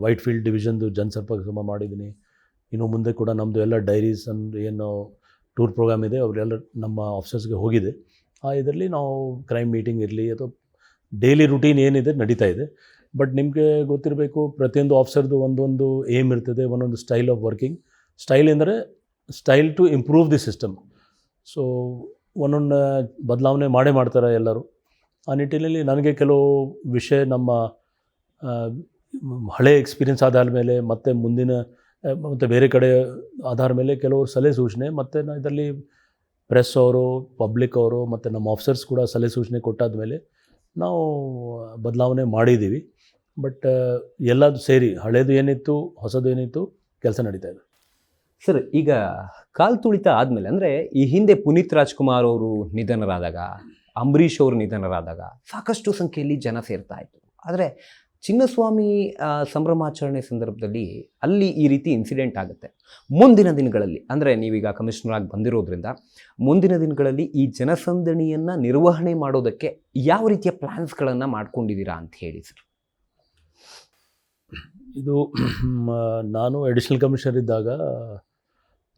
ವೈಟ್ ಫೀಲ್ಡ್ ಡಿವಿಷನ್ದು ಜನಸಂಪರ್ಕ ಸಭೆ ಮಾಡಿದ್ದೀನಿ. ಇನ್ನು ಮುಂದೆ ಕೂಡ ನಮ್ಮದು ಎಲ್ಲ ಡೈರೀಸ್ ಏನು ಟೂರ್ ಪ್ರೋಗ್ರಾಮ್ ಇದೆ ಅವರೆಲ್ಲ ನಮ್ಮ ಆಫೀಸರ್ಸ್ಗೆ ಹೋಗಿದೆ. ಆ ಇದರಲ್ಲಿ ನಾವು ಕ್ರೈಮ್ ಮೀಟಿಂಗ್ ಇರಲಿ ಅಥವಾ ಡೈಲಿ ರುಟೀನ್ ಏನಿದೆ ನಡೀತಾ ಇದೆ. ಬಟ್ ನಿಮಗೆ ಗೊತ್ತಿರಬೇಕು, ಪ್ರತಿಯೊಂದು ಆಫೀಸರ್ದು ಒಂದೊಂದು ಏಮ್ ಇರ್ತದೆ, ಒಂದೊಂದು ಸ್ಟೈಲ್ ಆಫ್ ವರ್ಕಿಂಗ್. ಸ್ಟೈಲ್ ಅಂದರೆ style to improve the system. So ಒಂದೊಂದು ಬದಲಾವಣೆ ಮಾಡ್ತಾರೆ ಎಲ್ಲರೂ. ಆ ನಿಟ್ಟಿನಲ್ಲಿ ನನಗೆ ಕೆಲವು ವಿಷಯ ನಮ್ಮ ಹಳೆ ಎಕ್ಸ್ಪೀರಿಯನ್ಸ್ ಆಧಾರ ಮೇಲೆ ಮತ್ತು ಮುಂದಿನ ಮತ್ತು ಬೇರೆ ಕಡೆ ಆಧಾರ ಮೇಲೆ ಕೆಲವರು ಸಲಹೆ ಸೂಚನೆ ಮತ್ತು ಇದರಲ್ಲಿ ಪ್ರೆಸ್ ಅವರು, ಪಬ್ಲಿಕ್ ಅವರು ಮತ್ತು ನಮ್ಮ ಆಫೀಸರ್ಸ್ ಕೂಡ ಸಲಹೆ ಸೂಚನೆ ಕೊಟ್ಟಾದ ಮೇಲೆ ನಾವು ಬದಲಾವಣೆ ಮಾಡಿದ್ದೀವಿ. ಬಟ್ ಎಲ್ಲದು ಸೇರಿ ಹಳೇದು ಏನಿತ್ತು ಹೊಸದು ಏನಿತ್ತು ಕೆಲಸ ನಡೀತಾ ಇದೆ. ಸರ್, ಈಗ ಕಾಲ್ ತುಳಿತ ಆದಮೇಲೆ, ಅಂದರೆ ಈ ಹಿಂದೆ ಪುನೀತ್ ರಾಜ್ಕುಮಾರ್ ಅವರು ನಿಧನರಾದಾಗ, ಅಂಬರೀಷ್ ಅವರು ನಿಧನರಾದಾಗ ಸಾಕಷ್ಟು ಸಂಖ್ಯೆಯಲ್ಲಿ ಜನ ಸೇರ್ತಾ ಇತ್ತು. ಆದರೆ ಚಿನ್ನಸ್ವಾಮಿ ಸಂಭ್ರಮಾಚರಣೆ ಸಂದರ್ಭದಲ್ಲಿ ಅಲ್ಲಿ ಈ ರೀತಿ ಇನ್ಸಿಡೆಂಟ್ ಆಗುತ್ತೆ. ಮುಂದಿನ ದಿನಗಳಲ್ಲಿ, ಅಂದರೆ ನೀವೀಗ ಕಮಿಷನರ್ ಆಗಿ ಬಂದಿರೋದ್ರಿಂದ ಮುಂದಿನ ದಿನಗಳಲ್ಲಿ ಈ ಜನಸಂದಣಿಯನ್ನು ನಿರ್ವಹಣೆ ಮಾಡೋದಕ್ಕೆ ಯಾವ ರೀತಿಯ ಪ್ಲ್ಯಾನ್ಸ್ಗಳನ್ನು ಮಾಡ್ಕೊಂಡಿದ್ದೀರಾ ಅಂತ ಹೇಳಿ ಸರ್? ಇದು ನಾನು ಅಡಿಷನಲ್ ಕಮಿಷನರ್ ಇದ್ದಾಗ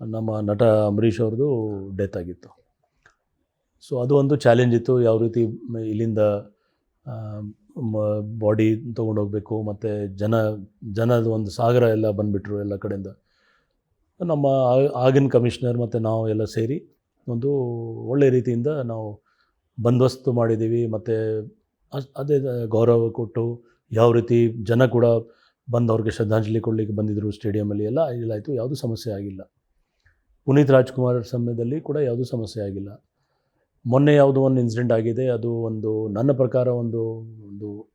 ನಮ್ಮ ನಟ ಅಂಬರೀಷ್ ಅವ್ರದ್ದು ಡೆತ್ ಆಗಿತ್ತು. ಸೊ ಅದು ಒಂದು ಚಾಲೆಂಜ್ ಇತ್ತು. ಯಾವ ರೀತಿ ಇಲ್ಲಿಂದ ಬಾಡಿ ತೊಗೊಂಡೋಗ್ಬೇಕು ಮತ್ತು ಜನದ ಒಂದು ಸಾಗರ ಎಲ್ಲ ಬಂದುಬಿಟ್ರು ಎಲ್ಲ ಕಡೆಯಿಂದ. ನಮ್ಮ ಆಗಿನ ಕಮಿಷನರ್ ಮತ್ತು ನಾವು ಎಲ್ಲ ಸೇರಿ ಒಂದು ಒಳ್ಳೆಯ ರೀತಿಯಿಂದ ನಾವು ಬಂದೋಬಸ್ತು ಮಾಡಿದ್ದೀವಿ. ಮತ್ತು ಅದೇ ಗೌರವ ಕೊಟ್ಟು ಯಾವ ರೀತಿ ಜನ ಕೂಡ ಬಂದು ಅವ್ರಿಗೆ ಶ್ರದ್ಧಾಂಜಲಿ ಕೊಡಲಿಕ್ಕೆ ಬಂದಿದ್ದರು ಸ್ಟೇಡಿಯಮಲ್ಲಿ ಎಲ್ಲ ಆಯಿತು. ಯಾವುದೂ ಸಮಸ್ಯೆ ಆಗಿಲ್ಲ. ಪುನೀತ್ ರಾಜ್ಕುಮಾರ್ ಸಮಯದಲ್ಲಿ ಕೂಡ ಯಾವುದೂ ಸಮಸ್ಯೆ ಆಗಿಲ್ಲ. ಮೊನ್ನೆ ಯಾವುದೋ ಒಂದು ಇನ್ಸಿಡೆಂಟ್ ಆಗಿದೆ. ಅದು ಒಂದು ನನ್ನ ಪ್ರಕಾರ ಒಂದು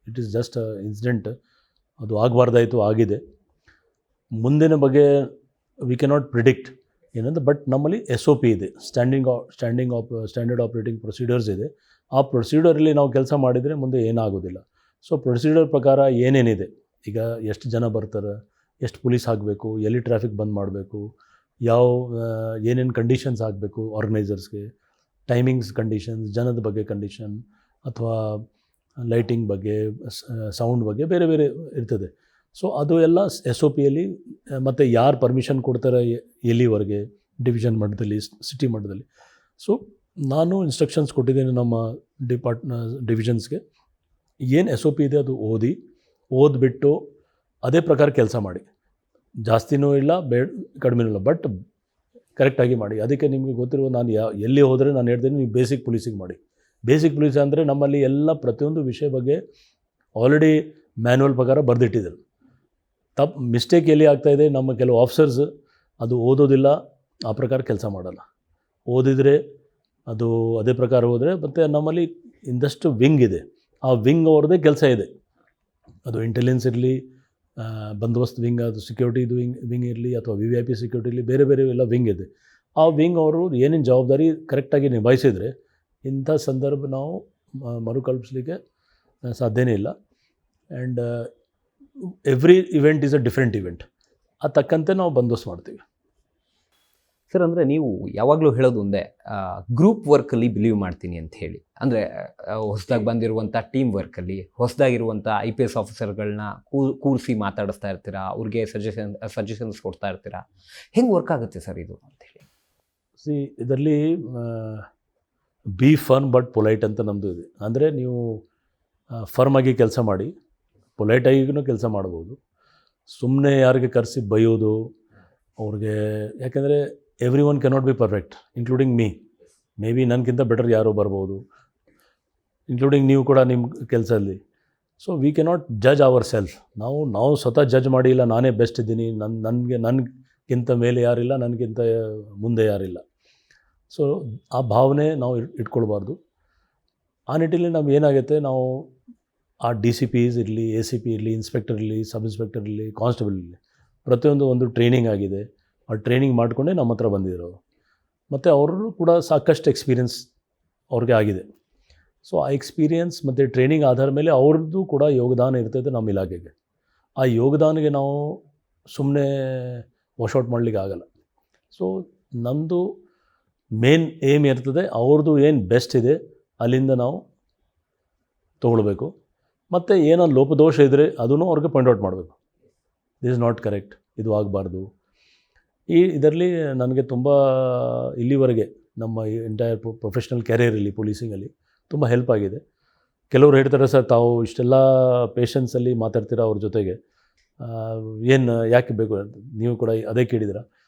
ಇಟ್ ಈಸ್ ಜಸ್ಟ್ ಇನ್ಸಿಡೆಂಟ್. ಅದು ಆಗಬಾರ್ದಾಯಿತು, ಆಗಿದೆ. ಮುಂದಿನ ಬಗ್ಗೆ ವಿ ಕೆನಾಟ್ ಪ್ರಿಡಿಕ್ಟ್ ಏನಂದ್ರೆ, ಬಟ್ ನಮ್ಮಲ್ಲಿ SOP ಇದೆ, ಸ್ಟ್ಯಾಂಡರ್ಡ್ ಆಪ್ರೇಟಿಂಗ್ ಪ್ರೊಸೀಜರ್ಸ್ ಇದೆ. ಆ ಪ್ರೊಸೀಜರಲ್ಲಿ ನಾವು ಕೆಲಸ ಮಾಡಿದರೆ ಮುಂದೆ ಏನಾಗೋದಿಲ್ಲ. ಸೊ ಪ್ರೊಸೀಜರ್ ಪ್ರಕಾರ ಏನೇನಿದೆ, ಈಗ ಎಷ್ಟು ಜನ ಬರ್ತಾರೆ, ಎಷ್ಟು ಪೊಲೀಸ್ ಆಗಬೇಕು, ಎಲ್ಲಿ ಟ್ರಾಫಿಕ್ ಬಂದ್ ಮಾಡಬೇಕು, ಏನೇನು ಕಂಡೀಷನ್ಸ್ ಆಗಬೇಕು ಆರ್ಗನೈಸರ್ಸ್ಗೆ, ಟೈಮಿಂಗ್ಸ್ ಕಂಡೀಷನ್ಸ್, ಜನದ ಬಗ್ಗೆ ಕಂಡೀಷನ್, ಅಥವಾ ಲೈಟಿಂಗ್ ಬಗ್ಗೆ, ಸೌಂಡ್ ಬಗ್ಗೆ ಬೇರೆ ಬೇರೆ ಇರ್ತದೆ. ಸೊ ಅದು ಎಲ್ಲ SOPಯಲ್ಲಿ ಮತ್ತು ಯಾರು ಪರ್ಮಿಷನ್ ಕೊಡ್ತಾರೆ ಎಲ್ಲಿವರೆಗೆ, ಡಿವಿಷನ್ ಮಟ್ಟದಲ್ಲಿ, ಸಿಟಿ ಮಟ್ಟದಲ್ಲಿ. ಸೊ ನಾನು ಇನ್ಸ್ಟ್ರಕ್ಷನ್ಸ್ ಕೊಟ್ಟಿದ್ದೇನೆ ನಮ್ಮ ಡಿವಿಷನ್ಸ್ಗೆ, ಏನು SOP ಇದೆ ಅದು ಓದ್ಬಿಟ್ಟು ಅದೇ ಪ್ರಕಾರ ಕೆಲಸ ಮಾಡಿ. ಜಾಸ್ತಿನೂ ಇಲ್ಲ, ಕಡಿಮೆನೂ ಇಲ್ಲ, ಬಟ್ ಕರೆಕ್ಟಾಗಿ ಮಾಡಿ. ಅದಕ್ಕೆ ನಿಮಗೆ ಗೊತ್ತಿರುವ ನಾನು ಎಲ್ಲಿ ಹೋದರೆ ನಾನು ಹೇಳ್ತೀನಿ ನೀವು ಬೇಸಿಕ್ ಪೊಲೀಸಿಗೆ ಮಾಡಿ. ಬೇಸಿಕ್ ಪೊಲೀಸ್ ಅಂದರೆ ನಮ್ಮಲ್ಲಿ ಎಲ್ಲ ಪ್ರತಿಯೊಂದು ವಿಷಯ ಬಗ್ಗೆ ಆಲ್ರೆಡಿ ಮ್ಯಾನ್ಯುವಲ್ ಪ್ರಕಾರ ಬರೆದಿಟ್ಟಿದ್ದಾರೆ. ಮಿಸ್ಟೇಕ್ ಎಲ್ಲಿ ಆಗ್ತಾಯಿದೆ, ನಮ್ಮ ಕೆಲವು ಆಫೀಸರ್ಸ್ ಅದು ಓದೋದಿಲ್ಲ, ಆ ಪ್ರಕಾರ ಕೆಲಸ ಮಾಡಲ್ಲ. ಓದಿದರೆ ಅದು ಅದೇ ಪ್ರಕಾರ ಹೋದರೆ, ಮತ್ತು ನಮ್ಮಲ್ಲಿ ಇಂದಷ್ಟು ವಿಂಗ್ ಇದೆ, ಆ ವಿಂಗ್ ಅವ್ರದ್ದೇ ಕೆಲಸ ಇದೆ. ಅದು ಇಂಟೆಲಿಜೆನ್ಸ್ ಇರಲಿ, ಬಂದೋಬಸ್ತ್ ವಿಂಗ್, ಅದು ಸೆಕ್ಯೂರಿಟಿದು ವಿಂಗ್ ಇರಲಿ, ಅಥವಾ VIP ಸೆಕ್ಯೂರಿಟಿ ಇರಲಿ, ಬೇರೆ ಬೇರೆ ಎಲ್ಲ ವಿಂಗ್ ಇದೆ. ಆ ವಿಂಗ್ ಅವರು ಏನೇನು ಜವಾಬ್ದಾರಿ ಕರೆಕ್ಟಾಗಿ ನಿಭಾಯಿಸಿದರೆ ಇಂಥ ಸಂದರ್ಭ ನಾವು ಮರುಕಳಿಸ್ಲಿಕ್ಕೆ ಸಾಧ್ಯನೇ ಇಲ್ಲ. And every event is a different event, ಅದು ತಕ್ಕಂತೆ ನಾವು ಬಂದೋಬಸ್ತ್ ಮಾಡ್ತೀವಿ. ಸರ್, ಅಂದರೆ ನೀವು ಯಾವಾಗಲೂ ಹೇಳೋದು ಒಂದೇ, ಗ್ರೂಪ್ ವರ್ಕಲ್ಲಿ ಬಿಲೀವ್ ಮಾಡ್ತೀನಿ ಅಂತ ಹೇಳಿ. ಅಂದರೆ ಹೊಸದಾಗಿ ಬಂದಿರುವಂಥ ಟೀಮ್ ವರ್ಕಲ್ಲಿ ಹೊಸದಾಗಿರುವಂಥ IPS ಆಫೀಸರ್ಗಳನ್ನ ಕೂರಿಸಿ ಮಾತಾಡಿಸ್ತಾ ಇರ್ತೀರಾ, ಅವ್ರಿಗೆ ಸಜೆಷನ್ಸ್ ಕೊಡ್ತಾ ಇರ್ತೀರಾ. ಹೆಂಗೆ ವರ್ಕ್ ಆಗುತ್ತೆ ಸರ್ ಇದು ಅಂಥೇಳಿ? ಇದರಲ್ಲಿ ಬಿ ಫರ್ಮ್ ಬಟ್ ಪೊಲೈಟ್ ಅಂತ ನಮ್ಮದು ಇದೆ. ಅಂದರೆ ನೀವು ಫರ್ಮಾಗಿ ಕೆಲಸ ಮಾಡಿ, ಪೊಲೈಟಾಗಿಯೂ ಕೆಲಸ ಮಾಡ್ಬೋದು. ಸುಮ್ಮನೆ ಯಾರಿಗೆ ಕರೆಸಿ ಬೈಯೋದು ಅವ್ರಿಗೆ, ಯಾಕೆಂದರೆ every one cannot be perfect, including may be ನನಗಿಂತ ಬೆಟರ್ ಯಾರೋ ಬರ್ಬೋದು, ಇನ್ಕ್ಲೂಡಿಂಗ್ ನೀವು ಕೂಡ ನಿಮ್ಮ ಕೆಲಸದಲ್ಲಿ. So we cannot judge our self. ನಾವು ಸ್ವತಃ ಜಡ್ಜ್ ಮಾಡಿಲ್ಲ, ನಾನೇ ಬೆಸ್ಟ್ ಇದ್ದೀನಿ, ನನಗಿಂತ ಮೇಲೆ ಯಾರಿಲ್ಲ, ನನಗಿಂತ ಮುಂದೆ ಯಾರಿಲ್ಲ. ಸೊ ಆ ಭಾವನೆ ನಾವು ಇಟ್ಕೊಳ್ಬಾರ್ದು. ಆ ನಿಟ್ಟಿನಲ್ಲಿ ನಮ್ಗೆ ಏನಾಗುತ್ತೆ, ನಾವು ಆ DCPs ಇರಲಿ, ACP ಇರಲಿ, ಇನ್ಸ್ಪೆಕ್ಟರ್ ಇರಲಿ, ಸಬ್ ಇನ್ಸ್ಪೆಕ್ಟರ್ ಇರಲಿ, ಕಾನ್ಸ್ಟೇಬಲ್ ಇರಲಿ, ಪ್ರತಿಯೊಂದು ಒಂದು ಟ್ರೈನಿಂಗ್ ಆಗಿದೆ. ಆ ಟ್ರೈನಿಂಗ್ ಮಾಡಿಕೊಂಡೇ ನಮ್ಮ ಹತ್ರ ಬಂದಿರೋರು, ಮತ್ತು ಅವರು ಕೂಡ ಸಾಕಷ್ಟು ಎಕ್ಸ್ಪೀರಿಯನ್ಸ್ ಅವ್ರಿಗೆ ಆಗಿದೆ. ಸೊ ಆ ಎಕ್ಸ್ಪೀರಿಯನ್ಸ್ ಮತ್ತು ಟ್ರೈನಿಂಗ್ ಆಧಾರ ಮೇಲೆ ಅವ್ರದ್ದು ಕೂಡ ಯೋಗದಾನ ಇರ್ತದೆ ನಮ್ಮ ಇಲಾಖೆಗೆ. ಆ ಯೋಗದಾನಕ್ಕೆ ನಾವು ಸುಮ್ಮನೆ ವಾಶೌಟ್ ಮಾಡಲಿಕ್ಕೆ ಆಗಲ್ಲ. ಸೊ ನಮ್ಮದು ಮೇನ್ ಏಮ್ ಇರ್ತದೆ, ಅವ್ರದ್ದು ಏನು ಬೆಸ್ಟ್ ಇದೆ ಅಲ್ಲಿಂದ ನಾವು ತೊಗೊಳ್ಬೇಕು. ಮತ್ತು ಏನೋ ಲೋಪದೋಷ ಇದ್ದರೆ ಅದನ್ನು ಅವ್ರಿಗೆ ಪಾಯಿಂಟ್ ಔಟ್ ಮಾಡಬೇಕು. ದಿಸ್ ಇಸ್ ನಾಟ್ ಕರೆಕ್ಟ್, ಇದು ಆಗಬಾರ್ದು. ಇದರಲ್ಲಿ ನನಗೆ ತುಂಬ ಇಲ್ಲಿವರೆಗೆ ನಮ್ಮ ಎಂಟೈರ್ ಪ್ರೊಫೆಷ್ನಲ್ ಕ್ಯಾರಿಯರಲ್ಲಿ ಪೊಲೀಸಿಂಗಲ್ಲಿ ತುಂಬ ಹೆಲ್ಪ್ ಆಗಿದೆ. ಕೆಲವರು ಹೇಳ್ತಾರೆ, ಸರ್ ತಾವು ಇಷ್ಟೆಲ್ಲ ಪೇಷನ್ಸಲ್ಲಿ ಮಾತಾಡ್ತೀರಾ ಅವ್ರ ಜೊತೆಗೆ, ಏನು ಯಾಕೆ ಬೇಕು ಅಂತ. ನೀವು ಕೂಡ ಅದೇ ಕೇಳಿದ್ದೀರಾ.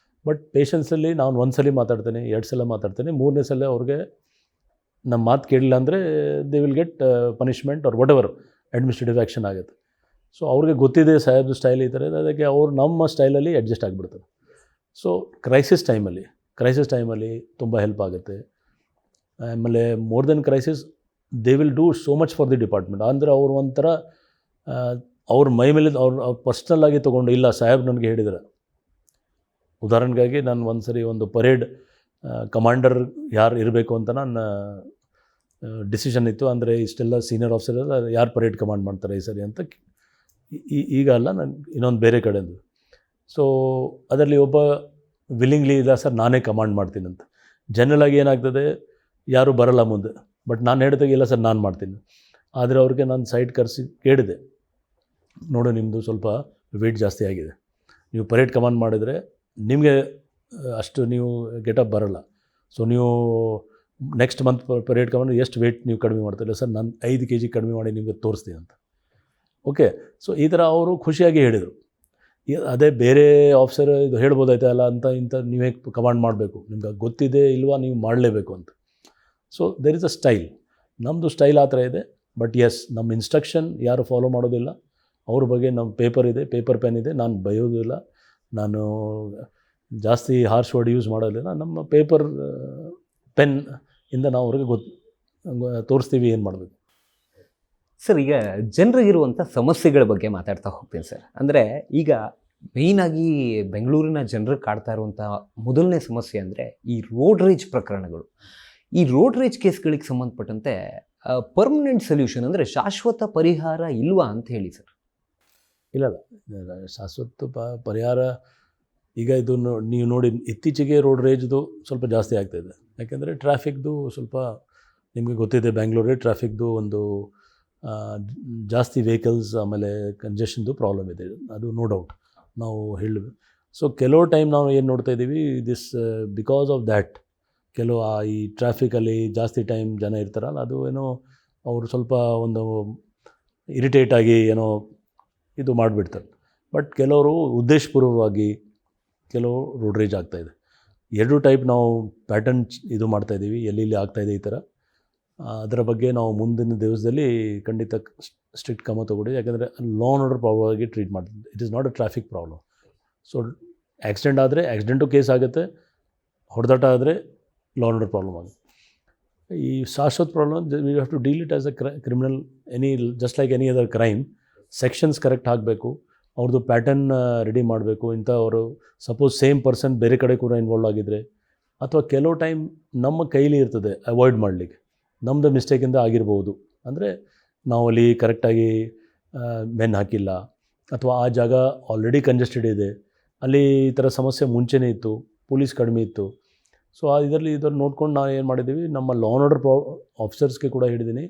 ಬಟ್ ಪೇಷನ್ಸಲ್ಲಿ ನಾನು ಒಂದು ಸಲ ಮಾತಾಡ್ತೇನೆ, 2 ಸಲ ಮಾತಾಡ್ತೇನೆ, 3ನೇ ಸಲ ಅವ್ರಿಗೆ ನಮ್ಮ ಮಾತು ಕೇಳಿಲ್ಲ ಅಂದರೆ they will get punishment or whatever administrative action ಆಗುತ್ತೆ. ಸೊ ಅವ್ರಿಗೆ ಗೊತ್ತಿದೆ ಸಾಹೇಬ್ದು ಸ್ಟೈಲ್ ಈ ಥರ ಇದೆ, ಅದಕ್ಕೆ ಅವ್ರು ನಮ್ಮ ಸ್ಟೈಲಲ್ಲಿ ಅಡ್ಜಸ್ಟ್ ಆಗಿಬಿಡ್ತಾರೆ. ಸೊ ಕ್ರೈಸಿಸ್ ಟೈಮಲ್ಲಿ ತುಂಬ ಹೆಲ್ಪ್ ಆಗುತ್ತೆ. ಆಮೇಲೆ more than crisis, they will do so much for the department. ಅಂದರೆ ಅವ್ರು ಒಂಥರ ಅವ್ರ ಮೈ ಮೇಲೆ ಅವ್ರು ಪರ್ಸ್ನಲ್ಲಾಗಿ ತೊಗೊಂಡು, ಇಲ್ಲ ಸಾಹೇಬ್ ನನಗೆ ಹೇಳಿದ್ದಾರೆ. ಉದಾಹರಣೆಗಾಗಿ ನಾನು ಒಂದು ಸರಿ ಒಂದು ಪರೇಡ್ ಕಮಾಂಡರ್ ಯಾರು ಇರಬೇಕು ಅಂತ ನನ್ನ ಡಿಸಿಷನ್ ಇತ್ತು. ಅಂದರೆ ಇಷ್ಟೆಲ್ಲ ಸೀನಿಯರ್ ಆಫೀಸರ್ ಯಾರು ಪರೇಡ್ ಕಮಾಂಡ್ ಮಾಡ್ತಾರೆ ಈ ಸರಿ ಅಂತ. ಈಗ ಅಲ್ಲ, ನಾನು ಇನ್ನೊಂದು ಬೇರೆ ಕಡೆಯಿಂದ. ಸೊ ಅದರಲ್ಲಿ ಒಬ್ಬ ವಿಲ್ಲಿಂಗ್ಲಿ ಇಲ್ಲ, ಸರ್ ನಾನೇ ಕಮಾಂಡ್ ಮಾಡ್ತೀನಿ ಅಂತ. ಜನರಲಾಗಿ ಏನಾಗ್ತದೆ, ಯಾರೂ ಬರಲ್ಲ ಮುಂದೆ. ಬಟ್ ನಾನು ಹೇಳಿದಾಗ, ಇಲ್ಲ ಸರ್ ನಾನು ಮಾಡ್ತೀನಿ. ಆದರೆ ಅವ್ರಿಗೆ ನಾನು ಸೈಡ್ ಕರೆಸಿ ಕೇಳಿದೆ, ನೋಡು ನಿಮ್ಮದು ಸ್ವಲ್ಪ ವೆಯ್ಟ್ ಜಾಸ್ತಿ ಆಗಿದೆ, ನೀವು ಪರೇಡ್ ಕಮಾಂಡ್ ಮಾಡಿದರೆ ನಿಮಗೆ ಅಷ್ಟು ನೀವು ಗೆಟಪ್ ಬರೋಲ್ಲ. ಸೊ ನೀವು ನೆಕ್ಸ್ಟ್ ಮಂತ್ ಪರೇಡ್ ಕಮಾಂಡ್ ಎಷ್ಟು ವೆಯ್ಟ್ ನೀವು ಕಡಿಮೆ ಮಾಡ್ತಿಲ್ಲ ಸರ್, ನಾನು 5 kg ಕಡಿಮೆ ಮಾಡಿ ನಿಮಗೆ ತೋರಿಸ್ತೀನಿ ಅಂತ. ಓಕೆ, ಸೊ ಈ ಥರ ಅವರು ಖುಷಿಯಾಗಿ ಹೇಳಿದರು. ಅದೇ ಬೇರೆ ಆಫೀಸರ್ ಇದು ಹೇಳ್ಬೋದಾಯ್ತಾ ಅಲ್ಲ ಅಂತ, ಇಂಥ ನೀವೇ ಕಮಾಂಡ್ ಮಾಡಬೇಕು, ನಿಮ್ಗೆ ಗೊತ್ತಿದೆ ಇಲ್ವಾ ನೀವು ಮಾಡಲೇಬೇಕು ಅಂತ. So there is a style. ನಮ್ಮದು ಸ್ಟೈಲ್ ಆ ಥರ ಇದೆ. ಬಟ್ ಎಸ್, ನಮ್ಮ ಇನ್ಸ್ಟ್ರಕ್ಷನ್ ಯಾರು ಫಾಲೋ ಮಾಡೋದಿಲ್ಲ. ಅವ್ರ ಬಗ್ಗೆ ನಮ್ಮ ಪೇಪರ್ ಇದೆ, ಪೇಪರ್ ಪೆನ್ ಇದೆ. ನಾನು ಬರೆಯೋದಿಲ್ಲ, ನಾನು ಜಾಸ್ತಿ ಹಾರ್ಶ್ ವರ್ಡ್ ಯೂಸ್ ಮಾಡೋದಿಲ್ಲ. ನಮ್ಮ ಪೇಪರ್ ಪೆನ್ ಇಂದ ನಾವು ಅವ್ರಿಗೆ ತೋರಿಸ್ತೀವಿ ಏನು ಮಾಡಬೇಕು. ಸರ್, ಈಗ ಜನರಿಗಿರುವಂಥ ಸಮಸ್ಯೆಗಳ ಬಗ್ಗೆ ಮಾತಾಡ್ತಾ ಹೋಗ್ತೀನಿ ಸರ್. ಅಂದರೆ ಈಗ ಮೇಯ್ನಾಗಿ ಬೆಂಗಳೂರಿನ ಜನರಿಗೆ ಕಾಡ್ತಾ ಇರುವಂಥ ಮೊದಲನೇ ಸಮಸ್ಯೆ ಅಂದರೆ ಈ ರೋಡ್ ರೇಜ್ ಪ್ರಕರಣಗಳು. ಈ ರೋಡ್ ರೇಜ್ ಕೇಸ್ಗಳಿಗೆ ಸಂಬಂಧಪಟ್ಟಂತೆ ಪರ್ಮನೆಂಟ್ ಸೊಲ್ಯೂಷನ್ ಅಂದರೆ ಶಾಶ್ವತ ಪರಿಹಾರ ಇಲ್ವಾ ಅಂತ ಹೇಳಿ ಸರ್. ಇಲ್ಲ, ಶಾಶ್ವತ ಪರಿಹಾರ ಈಗ ಇದು ನೀವು ನೋಡಿ, ಇತ್ತೀಚೆಗೆ ರೋಡ್ ರೇಜ್ದು ಸ್ವಲ್ಪ ಜಾಸ್ತಿ ಆಗ್ತಾಯಿದೆ. ಯಾಕೆಂದರೆ ಟ್ರಾಫಿಕ್ದು ಸ್ವಲ್ಪ ನಿಮಗೆ ಗೊತ್ತಿದೆ, ಬ್ಯಾಂಗ್ಳೂರಲ್ಲಿ ಟ್ರಾಫಿಕ್ದು ಒಂದು ಜಾಸ್ತಿ ವೆಹಿಕಲ್ಸ್ ಆಮೇಲೆ ಕಂಜೆಷನ್ದು ಪ್ರಾಬ್ಲಮ್ ಇದೆ, ಅದು ನೋ ಡೌಟ್ ನಾವು ಹೇಳಬೇಕು. ಸೊ ಕೆಲವು ಟೈಮ್ ನಾವು ಏನು ನೋಡ್ತಾ ಇದ್ದೀವಿ, ದಿಸ್ ಬಿಕಾಸ್ ಆಫ್ ದ್ಯಾಟ್ ಕೆಲವು ಈ ಟ್ರಾಫಿಕಲ್ಲಿ ಜಾಸ್ತಿ ಟೈಮ್ ಜನ ಇರ್ತಾರಲ್ಲ, ಅದು ಏನೋ ಅವರು ಸ್ವಲ್ಪ ಒಂದು ಇರಿಟೇಟ್ ಆಗಿ ಏನೋ ಇದು ಮಾಡಿಬಿಡ್ತಾರೆ. ಬಟ್ ಕೆಲವರು ಉದ್ದೇಶಪೂರ್ವವಾಗಿ ಕೆಲವು ರೋಡ್ ರೇಜ್ ಆಗ್ತಾಯಿದೆ. ಎರಡು ಟೈಪ್ ನಾವು ಪ್ಯಾಟರ್ನ್ ಇದು ಮಾಡ್ತಾಯಿದ್ದೀವಿ, ಎಲ್ಲಿ ಆಗ್ತಾಯಿದೆ ಈ ಥರ. ಅದರ ಬಗ್ಗೆ ನಾವು ಮುಂದಿನ ದಿವಸದಲ್ಲಿ ಖಂಡಿತ ಸ್ಟ್ರಿಕ್ಟ್ ಕ್ರಮ ತೊಗೊಂಡಿದ್ದೀವಿ. ಯಾಕಂದರೆ ಲಾ ಆ್ಯಂಡ್ ಆರ್ಡರ್ ಪ್ರಾಬ್ಲಮ್ ಆಗಿ ಟ್ರೀಟ್ ಮಾಡ್ತೀವಿ. It is not a traffic problem. So accident ಆದರೆ ಆಕ್ಸಿಡೆಂಟು ಕೇಸ್ ಆಗುತ್ತೆ, ಹೊಡೆದಾಟ ಆದರೆ ಲಾ ಆ್ಯಂಡ್ ಆರ್ಡರ್ ಪ್ರಾಬ್ಲಮ್ ಆಗುತ್ತೆ. ಈ ಶಾಶ್ವತ problem we have to deal it as a criminal, just like any other crime. Sections correct ಹಾಕಬೇಕು, ಅವ್ರದ್ದು pattern ready ಮಾಡಬೇಕು. ಇಂಥವರು ಸಪೋಸ್ ಸೇಮ್ ಪರ್ಸನ್ ಬೇರೆ ಕಡೆ ಕೂಡ ಇನ್ವಾಲ್ವ್ ಆಗಿದ್ದರೆ, ಅಥವಾ ಕೆಲವು ಟೈಮ್ ನಮ್ಮ ಕೈಲಿ ಇರ್ತದೆ ಅವಾಯ್ಡ್ ಮಾಡಲಿಕ್ಕೆ, ನಮ್ಮದು ಮಿಸ್ಟೇಕಿಂದ ಆಗಿರ್ಬೋದು. ಅಂದರೆ ನಾವು ಅಲ್ಲಿ ಕರೆಕ್ಟಾಗಿ ಮೆನ್ ಹಾಕಿಲ್ಲ, ಅಥವಾ ಆ ಜಾಗ ಆಲ್ರೆಡಿ ಕಂಜೆಸ್ಟೆಡ್ ಇದೆ, ಅಲ್ಲಿ ಈ ಥರ ಸಮಸ್ಯೆ ಮುಂಚೆನೇ ಇತ್ತು, ಪೊಲೀಸ್ ಕಡಿಮೆ ಇತ್ತು. ಸೊ ಇದನ್ನು ನೋಡ್ಕೊಂಡು ನಾವು ಏನು ಮಾಡಿದ್ದೀವಿ, ನಮ್ಮ ಲಾ ಆ್ಯಂಡ್ ಆರ್ಡರ್ ಆಫೀಸರ್ಸ್ಗೆ ಕೂಡ ಹೇಳಿದ್ದೀನಿ,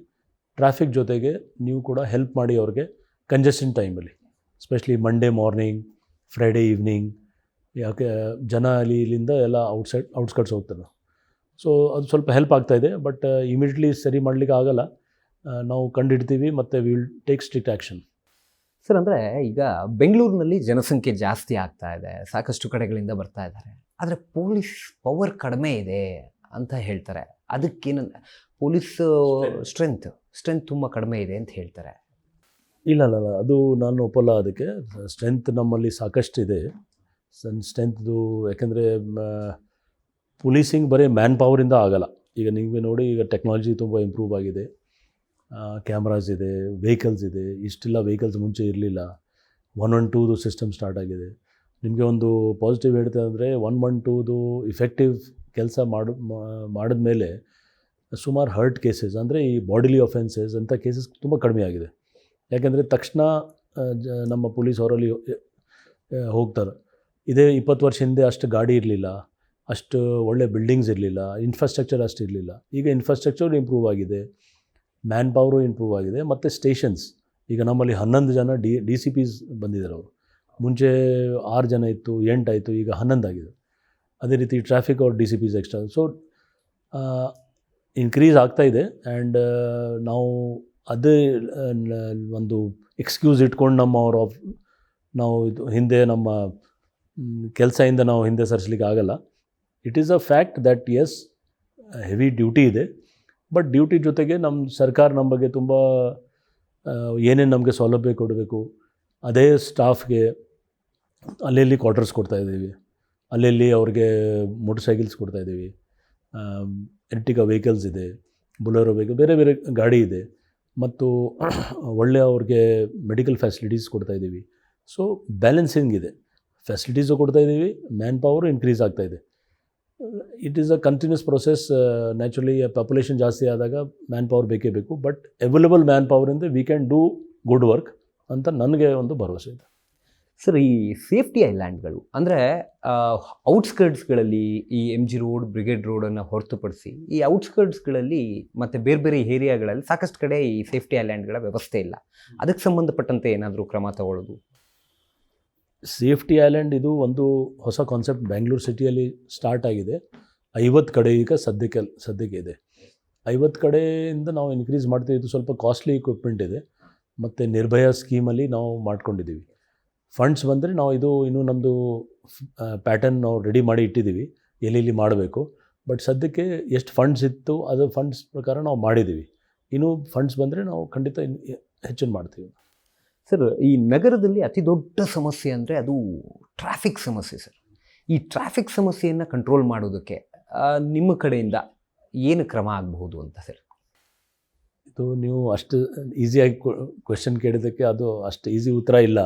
ಟ್ರಾಫಿಕ್ ಜೊತೆಗೆ ನೀವು ಕೂಡ ಹೆಲ್ಪ್ ಮಾಡಿ ಅವ್ರಿಗೆ ಕಂಜೆಷನ್ ಟೈಮಲ್ಲಿ, especially Monday morning, Friday evening. ಯಾಕೆ ಜನ ಇಲ್ಲಿಂದ ಎಲ್ಲ ಔಟ್ಸ್ಕಟ್ಸ್ ಹೋಗ್ತಾರೆ. ಸೊ ಅದು ಸ್ವಲ್ಪ ಹೆಲ್ಪ್ ಆಗ್ತಾಯಿದೆ. ಬಟ್ ಇಮಿಡಿಯೇಟ್ಲಿ ಸರಿ ಮಾಡಲಿಕ್ಕೆ ಆಗೋಲ್ಲ, ನಾವು ಕಂಡುಹಿಡ್ತೀವಿ ಮತ್ತು will take strict action. Sir, ಅಂದರೆ ಈಗ ಬೆಂಗಳೂರಿನಲ್ಲಿ ಜನಸಂಖ್ಯೆ ಜಾಸ್ತಿ ಆಗ್ತಾ ಇದೆ, ಸಾಕಷ್ಟು ಕಡೆಗಳಿಂದ ಬರ್ತಾ ಇದ್ದಾರೆ, ಆದರೆ ಪೊಲೀಸ್ ಪವರ್ ಕಡಿಮೆ ಇದೆ ಅಂತ ಹೇಳ್ತಾರೆ. ಅದಕ್ಕೇನು ಪೊಲೀಸ್ ಸ್ಟ್ರೆಂತ್ ತುಂಬ ಕಡಿಮೆ ಇದೆ ಅಂತ ಹೇಳ್ತಾರೆ. ಇಲ್ಲ, ಅದು ನಾನು ಒಪ್ಪಲ್ಲ. ಅದಕ್ಕೆ ಸ್ಟ್ರೆಂತ್ ನಮ್ಮಲ್ಲಿ ಸಾಕಷ್ಟಿದೆ. ಸ್ಟ್ರೆಂತ್ದು ಯಾಕೆಂದರೆ ಪೊಲೀಸಿಂಗ್ ಬರೀ ಮ್ಯಾನ್ ಪವರಿಂದ ಆಗಲ್ಲ. ಈಗ ನೀವೇ ನೋಡಿ, ಈಗ ಟೆಕ್ನಾಲಜಿ ತುಂಬ ಇಂಪ್ರೂವ್ ಆಗಿದೆ, ಕ್ಯಾಮ್ರಾಸ್ ಇದೆ, ವೆಹಿಕಲ್ಸ್ ಇದೆ. ಇಷ್ಟೆಲ್ಲ ವೆಹಿಕಲ್ಸ್ ಮುಂಚೆ ಇರಲಿಲ್ಲ. 112 ಸಿಸ್ಟಮ್ ಸ್ಟಾರ್ಟ್ ಆಗಿದೆ. ನಿಮಗೆ ಒಂದು ಪಾಸಿಟಿವ್ ಹೇಳ್ತೇವೆ ಅಂದರೆ 112 ಇಫೆಕ್ಟಿವ್ ಕೆಲಸ ಮಾಡಿದ್ಮೇಲೆ ಸುಮಾರು ಹರ್ಟ್ ಕೇಸಸ್, ಅಂದರೆ ಈ ಬಾಡಿಲಿ ಅಫೆನ್ಸಸ್ ಅಂಥ ಕೇಸಸ್ ತುಂಬ ಕಡಿಮೆ ಆಗಿದೆ. ಯಾಕೆಂದರೆ ತಕ್ಷಣ ನಮ್ಮ ಪೊಲೀಸ್ ಅವರಲ್ಲಿ ಹೋಗ್ತಾರೆ. ಇದೇ 20 ವರ್ಷ ಹಿಂದೆ ಅಷ್ಟು ಗಾಡಿ ಇರಲಿಲ್ಲ, ಅಷ್ಟು ಒಳ್ಳೆ ಬಿಲ್ಡಿಂಗ್ಸ್ ಇರಲಿಲ್ಲ, ಇನ್ಫ್ರಾಸ್ಟ್ರಕ್ಚರ್ ಅಷ್ಟು ಇರಲಿಲ್ಲ. ಈಗ ಇನ್ಫ್ರಾಸ್ಟ್ರಕ್ಚರ್ ಇಂಪ್ರೂವ್ ಆಗಿದೆ, ಮ್ಯಾನ್ ಪವರು ಇಂಪ್ರೂವ್ ಆಗಿದೆ. ಮತ್ತು ಸ್ಟೇಷನ್ಸ್, ಈಗ ನಮ್ಮಲ್ಲಿ 11 ಜನ DCPs ಬಂದಿದ್ದಾರೆ. ಅವರು ಮುಂಚೆ 6 ಜನ ಇತ್ತು, 8 ಆಯಿತು, ಈಗ 11 ಆಗಿದೆ. ಅದೇ ರೀತಿ ಟ್ರಾಫಿಕ್ ಅವ್ರ DCPs ಎಕ್ಸ್ಟ್ರಾ. ಸೊ ಇನ್ಕ್ರೀಸ್ ಆಗ್ತಾಯಿದೆ. ಆ್ಯಂಡ್ ನಾವು ಅದೇ ಒಂದು ಎಕ್ಸ್ಕ್ಯೂಸ್ ಇಟ್ಕೊಂಡು ನಾವು ಇದು ಹಿಂದೆ ನಮ್ಮ ಕೆಲಸದಿಂದ ನಾವು ಹಿಂದೆ ಸರಿಸಲಿಕ್ಕೆ ಆಗಲ್ಲ. It is a fact that yes, heavy duty ಇದೆ. ಬಟ್ ಡ್ಯೂಟಿ ಜೊತೆಗೆ ನಮ್ಮ ಸರ್ಕಾರ ನಮ್ಮ ಬಗ್ಗೆ ತುಂಬ ಏನೇನು ನಮಗೆ ಸೌಲಭ್ಯ ಕೊಡಬೇಕು, ಅದೇ ಸ್ಟಾಫ್ಗೆ ಅಲ್ಲೆಲ್ಲಿ ಕ್ವಾರ್ಟರ್ಸ್ ಕೊಡ್ತಾಯಿದ್ದೀವಿ, ಅಲ್ಲೆಲ್ಲಿ ಅವ್ರಿಗೆ ಮೋಟರ್ ಸೈಕಲ್ಸ್ ಕೊಡ್ತಾಯಿದ್ದೀವಿ, ಎರ್ಟಿಗಾ ವೆಹಿಕಲ್ಸ್ ಇದೆ, ಬುಲೆರೋ ವೆಹಿಕಲ್, ಬೇರೆ ಬೇರೆ ಗಾಡಿ ಇದೆ, ಮತ್ತು ಒಳ್ಳೆಯ ಅವ್ರಿಗೆ ಮೆಡಿಕಲ್ ಫೆಸಿಲಿಟೀಸ್ ಕೊಡ್ತಾಯಿದ್ದೀವಿ. ಸೊ ಬ್ಯಾಲೆನ್ಸಿಂಗ್ ಇದೆ, ಫೆಸಿಲಿಟೀಸು ಕೊಡ್ತಾಯಿದ್ದೀವಿ, ಮ್ಯಾನ್ ಪವರು ಇನ್ಕ್ರೀಸ್ ಆಗ್ತಾಯಿದೆ. It is a continuous process. Naturally population ಜಾಸ್ತಿ ಆದಾಗ ಮ್ಯಾನ್ ಪವರ್ ಬೇಕೇ ಬೇಕು. ಬಟ್ ಅವೈಲಬಲ್ ಮ್ಯಾನ್ ಪವರಿಂದ we can do good work ಅಂತ ನನಗೆ ಒಂದು ಭರವಸೆ ಇದೆ. ಸರ್, ಈ ಸೇಫ್ಟಿ ಐಲ್ಯಾಂಡ್ಗಳು ಅಂದರೆ ಔಟ್ಸ್ಕರ್ಟ್ಸ್ಗಳಲ್ಲಿ, ಈ MG ರೋಡ್, ಬ್ರಿಗೇಡ್ ರೋಡನ್ನು ಹೊರತುಪಡಿಸಿ ಈ ಔಟ್ಸ್ಕರ್ಟ್ಸ್ಗಳಲ್ಲಿ ಮತ್ತು ಬೇರೆ ಬೇರೆ ಏರಿಯಾಗಳಲ್ಲಿ ಸಾಕಷ್ಟು ಕಡೆ ಈ ಸೇಫ್ಟಿ ಐಲ್ಯಾಂಡ್ಗಳ ವ್ಯವಸ್ಥೆ ಇಲ್ಲ. ಅದಕ್ಕೆ ಸಂಬಂಧಪಟ್ಟಂತೆ ಏನಾದರೂ ಕ್ರಮ ತಗೊಳ್ಳೋದು? ಸೇಫ್ಟಿ ಐಲ್ಯಾಂಡ್ ಇದು ಒಂದು ಹೊಸ ಕಾನ್ಸೆಪ್ಟ್ ಬೆಂಗಳೂರು ಸಿಟಿಯಲ್ಲಿ ಸ್ಟಾರ್ಟ್ ಆಗಿದೆ. 50 ಕಡೆ ಈಗ ಸದ್ಯಕ್ಕೆ ಇದೆ. 50 ಕಡೆಯಿಂದ ನಾವು ಇನ್ಕ್ರೀಸ್ ಮಾಡ್ತೀವಿ. ಇದು ಸ್ವಲ್ಪ ಕಾಸ್ಟ್ಲಿ ಇಕ್ವಿಪ್ಮೆಂಟ್ ಇದೆ. ಮತ್ತು ನಿರ್ಭಯ ಸ್ಕೀಮಲ್ಲಿ ನಾವು ಮಾಡ್ಕೊಂಡಿದ್ದೀವಿ. ಫಂಡ್ಸ್ ಬಂದರೆ ನಾವು ಇನ್ನೂ ನಮ್ಮದು ಪ್ಯಾಟರ್ನ್ ನಾವು ರೆಡಿ ಮಾಡಿ ಇಟ್ಟಿದ್ದೀವಿ, ಎಲ್ಲೆಲ್ಲಿ ಮಾಡಬೇಕು. ಬಟ್ ಸದ್ಯಕ್ಕೆ ಎಷ್ಟು ಫಂಡ್ಸ್ ಇತ್ತು ಅದು ಫಂಡ್ಸ್ ಪ್ರಕಾರ ನಾವು ಮಾಡಿದ್ದೀವಿ. ಇನ್ನೂ ಫಂಡ್ಸ್ ಬಂದರೆ ನಾವು ಖಂಡಿತ ಹೆಚ್ಚಿನ ಮಾಡ್ತೀವಿ. ಸರ್, ಈ ನಗರದಲ್ಲಿ ಅತಿ ದೊಡ್ಡ ಸಮಸ್ಯೆ ಅಂದರೆ ಅದು ಟ್ರಾಫಿಕ್ ಸಮಸ್ಯೆ. ಸರ್, ಈ ಟ್ರಾಫಿಕ್ ಸಮಸ್ಯೆಯನ್ನು ಕಂಟ್ರೋಲ್ ಮಾಡೋದಕ್ಕೆ ನಿಮ್ಮ ಕಡೆಯಿಂದ ಏನು ಕ್ರಮ ಆಗಬಹುದು ಅಂತ ಸರ್? ಇದು ನೀವು ಅಷ್ಟು ಈಸಿಯಾಗಿ ಕ್ವೆಶನ್ ಕೇಳಿದ್ದಕ್ಕೆ ಅದು ಅಷ್ಟು ಈಸಿ ಉತ್ತರ ಇಲ್ಲ.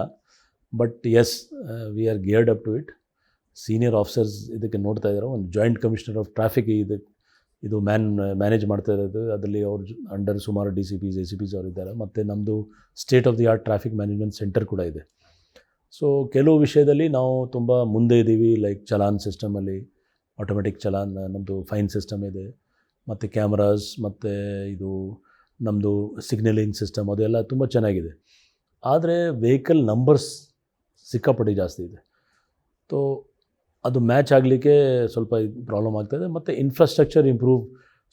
But yes, we are geared up to it. Senior officers ಇದಕ್ಕೆ ನೋಡ್ತಾ ಇದ್ದಾರೆ. ಒಂದು ಜಾಯಿಂಟ್ ಕಮಿಷನರ್ ಆಫ್ ಟ್ರಾಫಿಕ್ ಇದು ಮ್ಯಾನೇಜ್ ಮಾಡ್ತಾ ಇರೋದು. ಅದರಲ್ಲಿ ಅವ್ರ ಅಂಡರ್ ಸುಮಾರು DCPs, ACPs ಅವರಿದ್ದಾರೆ. ಮತ್ತು ನಮ್ಮದು state of the art traffic management centre ಕೂಡ ಇದೆ. ಸೊ ಕೆಲವು ವಿಷಯದಲ್ಲಿ ನಾವು ತುಂಬ ಮುಂದೆ ಇದ್ದೀವಿ. ಲೈಕ್ ಚಲಾನ್ ಸಿಸ್ಟಮಲ್ಲಿ, ಆಟೋಮೆಟಿಕ್ ಚಲಾನ್, ನಮ್ಮದು ಫೈನ್ ಸಿಸ್ಟಮ್ ಇದೆ, ಮತ್ತು ಕ್ಯಾಮ್ರಾಸ್, ಮತ್ತು ಇದು ನಮ್ಮದು ಸಿಗ್ನಲಿಂಗ್ ಸಿಸ್ಟಮ್ ಅದೆಲ್ಲ ತುಂಬ ಚೆನ್ನಾಗಿದೆ. ಆದರೆ ವೆಹಿಕಲ್ ನಂಬರ್ಸ್ ಸಿಕ್ಕಾಪಟ್ಟೆ ಜಾಸ್ತಿ ಇದೆ. ಸೊ ಅದು ಮ್ಯಾಚ್ ಆಗಲಿಕ್ಕೆ ಸ್ವಲ್ಪ ಪ್ರಾಬ್ಲಮ್ ಆಗ್ತಾಯಿದೆ. ಮತ್ತು ಇನ್ಫ್ರಾಸ್ಟ್ರಕ್ಚರ್ ಇಂಪ್ರೂವ್.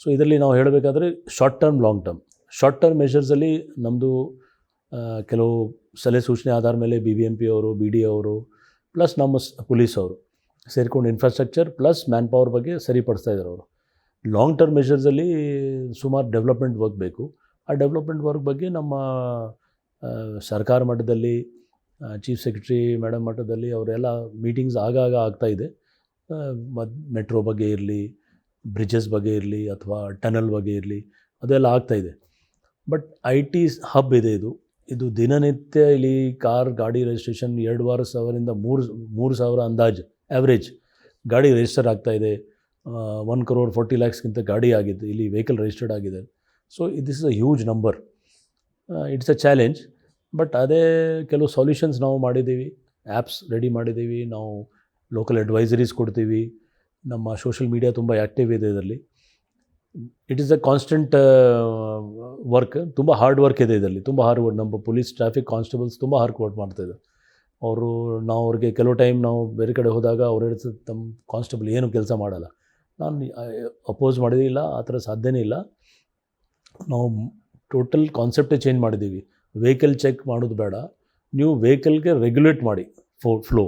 ಸೊ ಇದರಲ್ಲಿ ನಾವು ಹೇಳಬೇಕಾದ್ರೆ short term, long term. Short term ಮೆಷರ್ಸಲ್ಲಿ ನಮ್ಮದು ಕೆಲವು ಸಲಹೆ ಸೂಚನೆ ಆಧಾರ ಮೇಲೆ BBMP ಅವರು, BD ಅವರು ಪ್ಲಸ್ ನಮ್ಮ ಪೊಲೀಸ್ ಅವರು ಸೇರಿಕೊಂಡು ಇನ್ಫ್ರಾಸ್ಟ್ರಕ್ಚರ್ ಪ್ಲಸ್ ಮ್ಯಾನ್ ಪವರ್ ಬಗ್ಗೆ ಸರಿಪಡಿಸ್ತಾ ಇದ್ದಾರೆ ಅವರು. ಲಾಂಗ್ ಟರ್ಮ್ ಮೆಷರ್ಸಲ್ಲಿ ಸುಮಾರು ಡೆವಲಪ್ಮೆಂಟ್ ವರ್ಕ್ ಬೇಕು. ಆ ಡೆವಲಪ್ಮೆಂಟ್ ವರ್ಕ್ ಬಗ್ಗೆ ನಮ್ಮ ಸರ್ಕಾರ ಮಟ್ಟದಲ್ಲಿ ಚೀಫ್ ಸೆಕ್ರೆಟರಿ ಮೇಡಮ್ ಮಟ್ಟದಲ್ಲಿ ಅವರೆಲ್ಲ ಮೀಟಿಂಗ್ಸ್ ಆಗಾಗ ಆಗ್ತಾಯಿದೆ. ಮೆಟ್ರೋ ಬಗ್ಗೆ ಇರಲಿ, ಬ್ರಿಡ್ಜಸ್ ಬಗ್ಗೆ ಇರಲಿ ಅಥವಾ ಟನಲ್ ಬಗ್ಗೆ ಇರಲಿ, ಅದೆಲ್ಲ ಆಗ್ತಾಯಿದೆ. ಬಟ್ IT ಹಬ್ ಇದೆ ಇದು ದಿನನಿತ್ಯ ಇಲ್ಲಿ ಗಾಡಿ ರಿಜಿಸ್ಟ್ರೇಷನ್ 2,500ರಿಂದ 3,000 ಅಂದಾಜು ಆ್ಯಾವ್ರೇಜ್ ಗಾಡಿ ರಿಜಿಸ್ಟರ್ ಆಗ್ತಾಯಿದೆ. 1,40,00,000 ಗಾಡಿ ಆಗಿದೆ, ಇಲ್ಲಿ ವೆಹಿಕಲ್ ರಿಜಿಸ್ಟರ್ಡ್ ಆಗಿದೆ. So this is a huge number. It's a challenge. But ಅದೇ ಕೆಲವು ಸೊಲ್ಯೂಷನ್ಸ್ ನಾವು ಮಾಡಿದ್ದೀವಿ. ಆ್ಯಪ್ಸ್ ರೆಡಿ ಮಾಡಿದ್ದೀವಿ, ನಾವು ಲೋಕಲ್ ಅಡ್ವೈಸರೀಸ್ ಕೊಡ್ತೀವಿ. ನಮ್ಮ ಸೋಷಿಯಲ್ ಮೀಡಿಯಾ ತುಂಬ ಆ್ಯಕ್ಟಿವ್ ಇದೆ ಇದರಲ್ಲಿ. It is a constant work. ತುಂಬ ಹಾರ್ಡ್ ವರ್ಕ್ ಇದೆ ಇದರಲ್ಲಿ, ತುಂಬ ಹಾರ್ಡ್ ವರ್ಕ್. ನಮ್ಮ ಪೊಲೀಸ್ ಟ್ರಾಫಿಕ್ ಕಾನ್ಸ್ಟೇಬಲ್ಸ್ ತುಂಬ ಹಾರ್ಡ್ ವರ್ಕ್ ಮಾಡ್ತಾಯಿದ್ದಾರೆ. ನಾವು ಅವ್ರಿಗೆ ಕೆಲವು ಟೈಮ್ ನಾವು ಬೇರೆ ಕಡೆ ಹೋದಾಗ ಅವ್ರು ಹೇಳ್ತಾರೆ ತಮ್ಮ ಕಾನ್ಸ್ಟೇಬಲ್ ಏನು ಕೆಲಸ ಮಾಡಲ್ಲ. ನಾನು ಅಪೋಸ್ ಮಾಡೋದಿಲ್ಲ, ಆ ಥರ ಸಾಧ್ಯನೇ ಇಲ್ಲ. ನಾವು ಟೋಟಲ್ ಕಾನ್ಸೆಪ್ಟೇ ಚೇಂಜ್ ಮಾಡಿದ್ದೀವಿ. ವೆಹಿಕಲ್ ಚೆಕ್ ಮಾಡೋದು ಬೇಡ, ನೀವು ವೆಹಿಕಲ್ಗೆ ರೆಗ್ಯುಲೇಟ್ ಮಾಡಿ, ಫ್ಲೋ